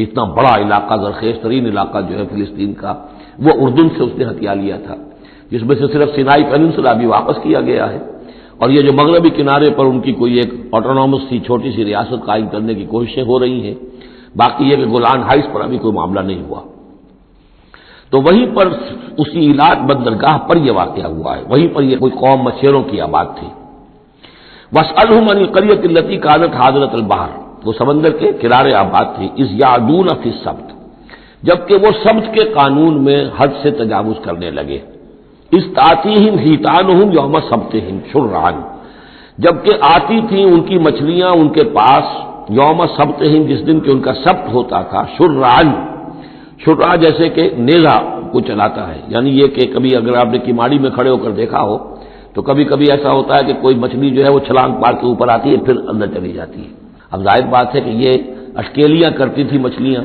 اتنا بڑا علاقہ، زرخیز ترین علاقہ جو ہے فلسطین کا، وہ اردن سے اس نے ہتھیا لیا تھا، جس میں سے صرف سینائی پیننسلا بھی واپس کیا گیا ہے، اور یہ جو مغربی کنارے پر ان کی کوئی ایک آٹونومس سی چھوٹی سی ریاست قائم کرنے کی کوششیں ہو رہی ہیں، باقی یہ کہ گولان ہائٹس پر ابھی کوئی معاملہ نہیں ہوا۔ تو وہیں پر اسی ایلات بندرگاہ پر یہ واقعہ ہوا ہے، وہیں پر یہ کوئی قوم مچھیروں کی آباد تھی۔ واسألہم عن القریۃ التی کانت حاضرۃ البحر، وہ سمندر کے کنارے آباد تھی، اذ یعدون فی السبت، جبکہ وہ سبت کے قانون میں حد سے تجاوز کرنے لگے، اذ تأتیہم حیتانہم یوم سبتہم شرعا، جبکہ آتی تھیں ان کی مچھلیاں ان کے پاس یوم سبتہم، جس دن کہ ان کا سبت ہوتا تھا، شرعا، شرع جیسے کہ نیزہ کو چلاتا ہے، یعنی یہ کہ کبھی اگر آپ نے کماڑی میں کھڑے ہو کر دیکھا ہو تو کبھی کبھی ایسا ہوتا ہے کہ کوئی مچھلی جو ہے وہ چھلانگ مار کے اوپر آتی ہے پھر اندر چلی جاتی ہے۔ اب ظاہر بات ہے کہ یہ اٹکیلیاں کرتی تھی مچھلیاں،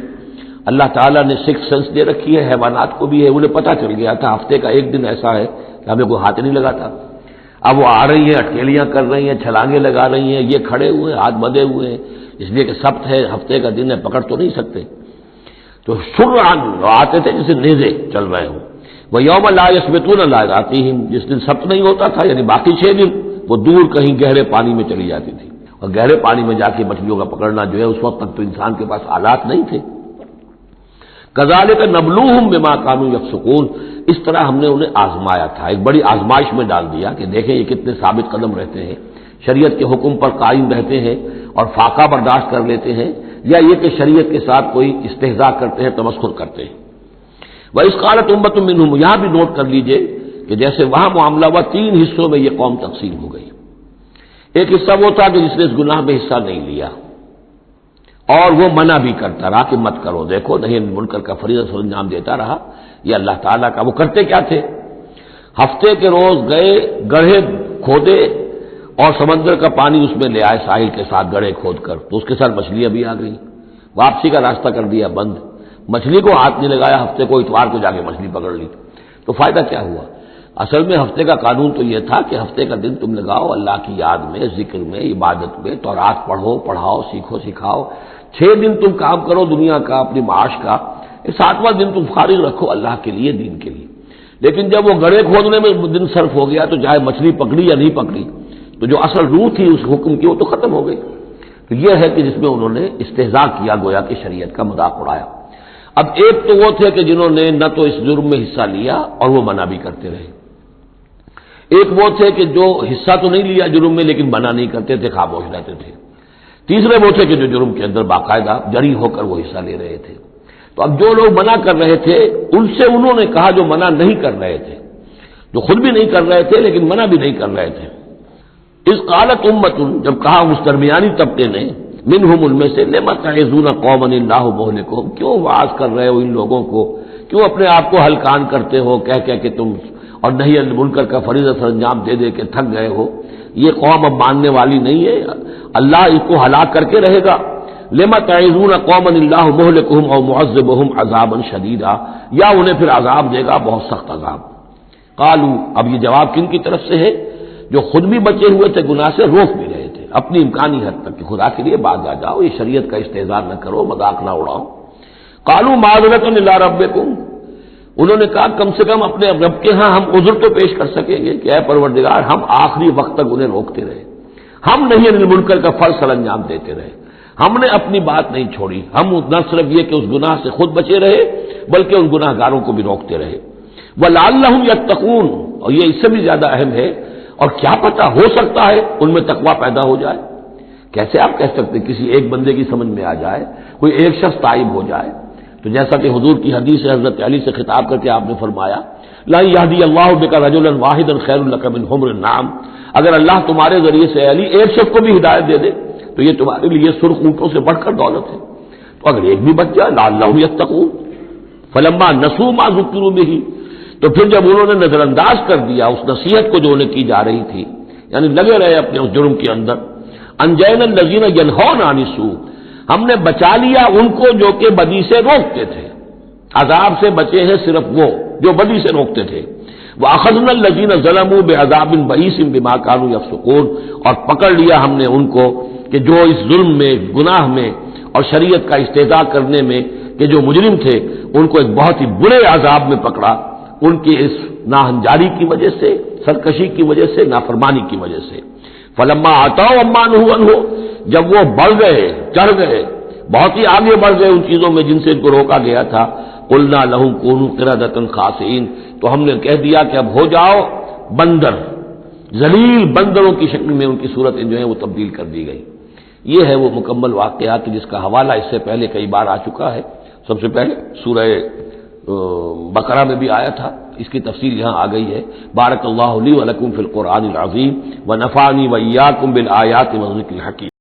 اللہ تعالیٰ نے سکس سینس دے رکھی ہے، حیوانات کو بھی ہے، انہیں پتہ چل گیا تھا ہفتے کا ایک دن ایسا ہے کہ ہمیں کوئی ہاتھ نہیں لگاتا، اب وہ آ رہی ہیں، اٹکیلیاں کر رہی ہیں، چھلانگیں لگا رہی ہیں، یہ کھڑے ہوئے ہاتھ بندھے ہوئے ہیں، اس لیے کہ سبت ہے، ہفتے کا دن ہے، پکڑ تو نہیں سکتے، تو شرعاً آتے تھے جیسے نیزے چل رہے ہوں، وہ یوم لا یثبتون لا یاتیہم، جس دن سبت نہیں ہوتا تھا یعنی باقی 6 دن وہ دور کہیں گہرے پانی میں چلی جاتی تھی، اور گہرے پانی میں جا کے مچھلیوں کا پکڑنا جو ہے اس وقت تک تو انسان کے پاس آلات نہیں تھے۔ کذالک نبلوہم بما کانوا یفسقون، اس طرح ہم نے انہیں آزمایا تھا، ایک بڑی آزمائش میں ڈال دیا کہ دیکھیں یہ کتنے ثابت قدم رہتے ہیں، شریعت کے حکم پر قائم رہتے ہیں اور فاقہ برداشت کر لیتے ہیں، یا یہ کہ شریعت کے ساتھ کوئی استہزاء کرتے ہیں، تمسخر کرتے ہیں۔ وَإِذْ قَالَتْ أُمَّةٌ مِّنْهُمْ، یہاں بھی نوٹ کر لیجئے کہ جیسے وہاں معاملہ ہوا، تین حصوں میں یہ قوم تقسیم ہو گئی۔ ایک حصہ وہ تھا کہ جس نے اس گناہ میں حصہ نہیں لیا اور وہ منع بھی کرتا رہا کہ مت کرو، دیکھو نہیں منکر کا فریضہ سر انجام دیتا رہا، یہ اللہ تعالیٰ کا۔ وہ کرتے کیا تھے؟ ہفتے کے روز گئے، گڑھے کھودے اور سمندر کا پانی اس میں لے آئے ساحل کے ساتھ گڑھے کھود کر، تو اس کے ساتھ مچھلیاں بھی آ گئیں، واپسی کا راستہ کر دیا بند، مچھلی کو ہاتھ نہیں لگایا، ہفتے کو اتوار کو جا کے مچھلی پکڑ لی، تو فائدہ کیا ہوا؟ اصل میں ہفتے کا قانون تو یہ تھا کہ ہفتے کا دن تم لگاؤ اللہ کی یاد میں، ذکر میں، عبادت میں، تورات پڑھو، پڑھاؤ، سیکھو، سکھاؤ۔ 6 دن تم کام کرو دنیا کا، اپنی معاش کا، 7واں دن تم فارغ رکھو اللہ کے لیے، دین کے لیے۔ لیکن جب وہ گڑھے کھودنے میں دن صرف ہو گیا تو چاہے مچھلی پکڑی یا نہیں پکڑی، تو جو اصل روح تھی اس حکم کی وہ تو ختم ہو گئی۔ تو یہ ہے کہ جس میں انہوں نے استہزاء کیا، گویا کہ شریعت کا مذاق اڑایا۔ اب ایک تو وہ تھے کہ جنہوں نے نہ تو اس جرم میں حصہ لیا اور وہ منع بھی کرتے رہے، ایک وہ تھے کہ جو حصہ تو نہیں لیا جرم میں لیکن منع نہیں کرتے تھے، خاموش رہتے تھے، تیسرے وہ تھے کہ جو جرم کے اندر باقاعدہ جری ہو کر وہ حصہ لے رہے تھے۔ تو اب جو لوگ منع کر رہے تھے ان سے انہوں نے کہا جو منع نہیں کر رہے تھے، جو خود بھی نہیں کر رہے تھے لیکن منع بھی نہیں کر رہے تھے۔ اذ قالت امۃ، جب کہا اس درمیانی طبقے نے، منہم ان میں سے، لم تعظون قوما اللہ مہلکہم، کیوں واعظ کر رہے ہو ان لوگوں کو، کیوں اپنے آپ کو ہلکان کرتے ہو کہہ کہ تم اور نہی عن المنکر کا فریضہ سر انجام دے دے کے تھک گئے ہو، یہ قوم اب ماننے والی نہیں ہے، اللہ اس کو ہلاک کر کے رہے گا۔ لما تعظون قوما اللہ مہلکہم او معذبہم عذابا شدیدا، یا انہیں پھر عذاب دے گا بہت سخت عذاب۔ قالوا، اب یہ جواب کن کی طرف سے ہے؟ جو خود بھی بچے ہوئے تھے گناہ سے، روک بھی رہے تھے اپنی امکانی حد تک کہ خدا کے لیے باز آ جاؤ، یہ شریعت کا استہزاء نہ کرو، مذاق نہ اڑاؤ۔ قالوا معذرۃ الی ربکم، انہوں نے کہا کم سے کم اپنے رب کے ہاں ہم عذر تو پیش کر سکیں گے کہ اے پروردگار، ہم آخری وقت تک انہیں روکتے رہے، ہم نہیں عن المنکر کا فرض سر انجام دیتے رہے، ہم نے اپنی بات نہیں چھوڑی، ہم نہ صرف یہ کہ اس گناہ سے خود بچے رہے بلکہ ان گناہ گاروں کو بھی روکتے رہے۔ وَلَعَلَّهُمْ يَتَّقُونَ، اور یہ اس سے بھی زیادہ اہم ہے، اور کیا پتہ ہو سکتا ہے ان میں تقویٰ پیدا ہو جائے۔ کیسے آپ کہہ سکتے کسی ایک بندے کی سمجھ میں آ جائے، کوئی ایک شخص تائب ہو جائے؟ تو جیسا کہ حضور کی حدیث ہے، حضرت علی سے خطاب کر کے آپ نے فرمایا، لا یہدی اللہ بک رجلا واحدا خیر لک من حمر النعم، اگر اللہ تمہارے ذریعے سے علی ایک شخص کو بھی ہدایت دے دے تو یہ تمہارے لیے سرخ اونٹوں سے بڑھ کر دولت ہے۔ تو اگر ایک بھی بچ جائے، لعلہم یتقون، فلما نسوا ما ذکروا بہ، تو پھر جب انہوں نے نظر انداز کر دیا اس نصیحت کو جو انہیں کی جا رہی تھی، یعنی لگے رہے اپنے اس جرم کے اندر، انجینا الذین ینہون عن السوء، ہم نے بچا لیا ان کو جو کہ بدی سے روکتے تھے، عذاب سے بچے ہیں صرف وہ جو بدی سے روکتے تھے۔ وَأَخَذْنَا الَّذِينَ ظَلَمُوا بِعَذَابٍ بَئِيسٍ بِمَا كَانُوا يَفْسُقُونَ، اور پکڑ لیا ہم نے ان کو کہ جو اس ظلم میں، گناہ میں اور شریعت کا استہزاء کرنے میں کہ جو مجرم تھے، ان کو ایک بہت ہی برے عذاب میں پکڑا، ان کی اس ناہنجاری کی وجہ سے، سرکشی کی وجہ سے، نافرمانی کی وجہ سے۔ فلما آتوا عما نہوا عنہ، جب وہ بڑھ گئے، چڑھ گئے، بہت ہی آگے بڑھ گئے ان چیزوں میں جن سے ان کو روکا گیا تھا، قلنا لہم کونوا قردۃ خاسئین، تو ہم نے کہہ دیا کہ اب ہو جاؤ بندر، ذلیل بندروں کی شکل میں ان کی صورتیں جو ہیں وہ تبدیل کر دی گئی۔ یہ ہے وہ مکمل واقعات جس کا حوالہ اس سے پہلے کئی بار آ چکا ہے۔ سب سے پہلے سورہ بقرہ میں بھی آیا تھا، اس کی تفصیل یہاں آ گئی ہے۔ بارک اللہ لی و لکم فی القرآن العظیم و نفعنی و ایاکم بالآیات والذکر الحکیم۔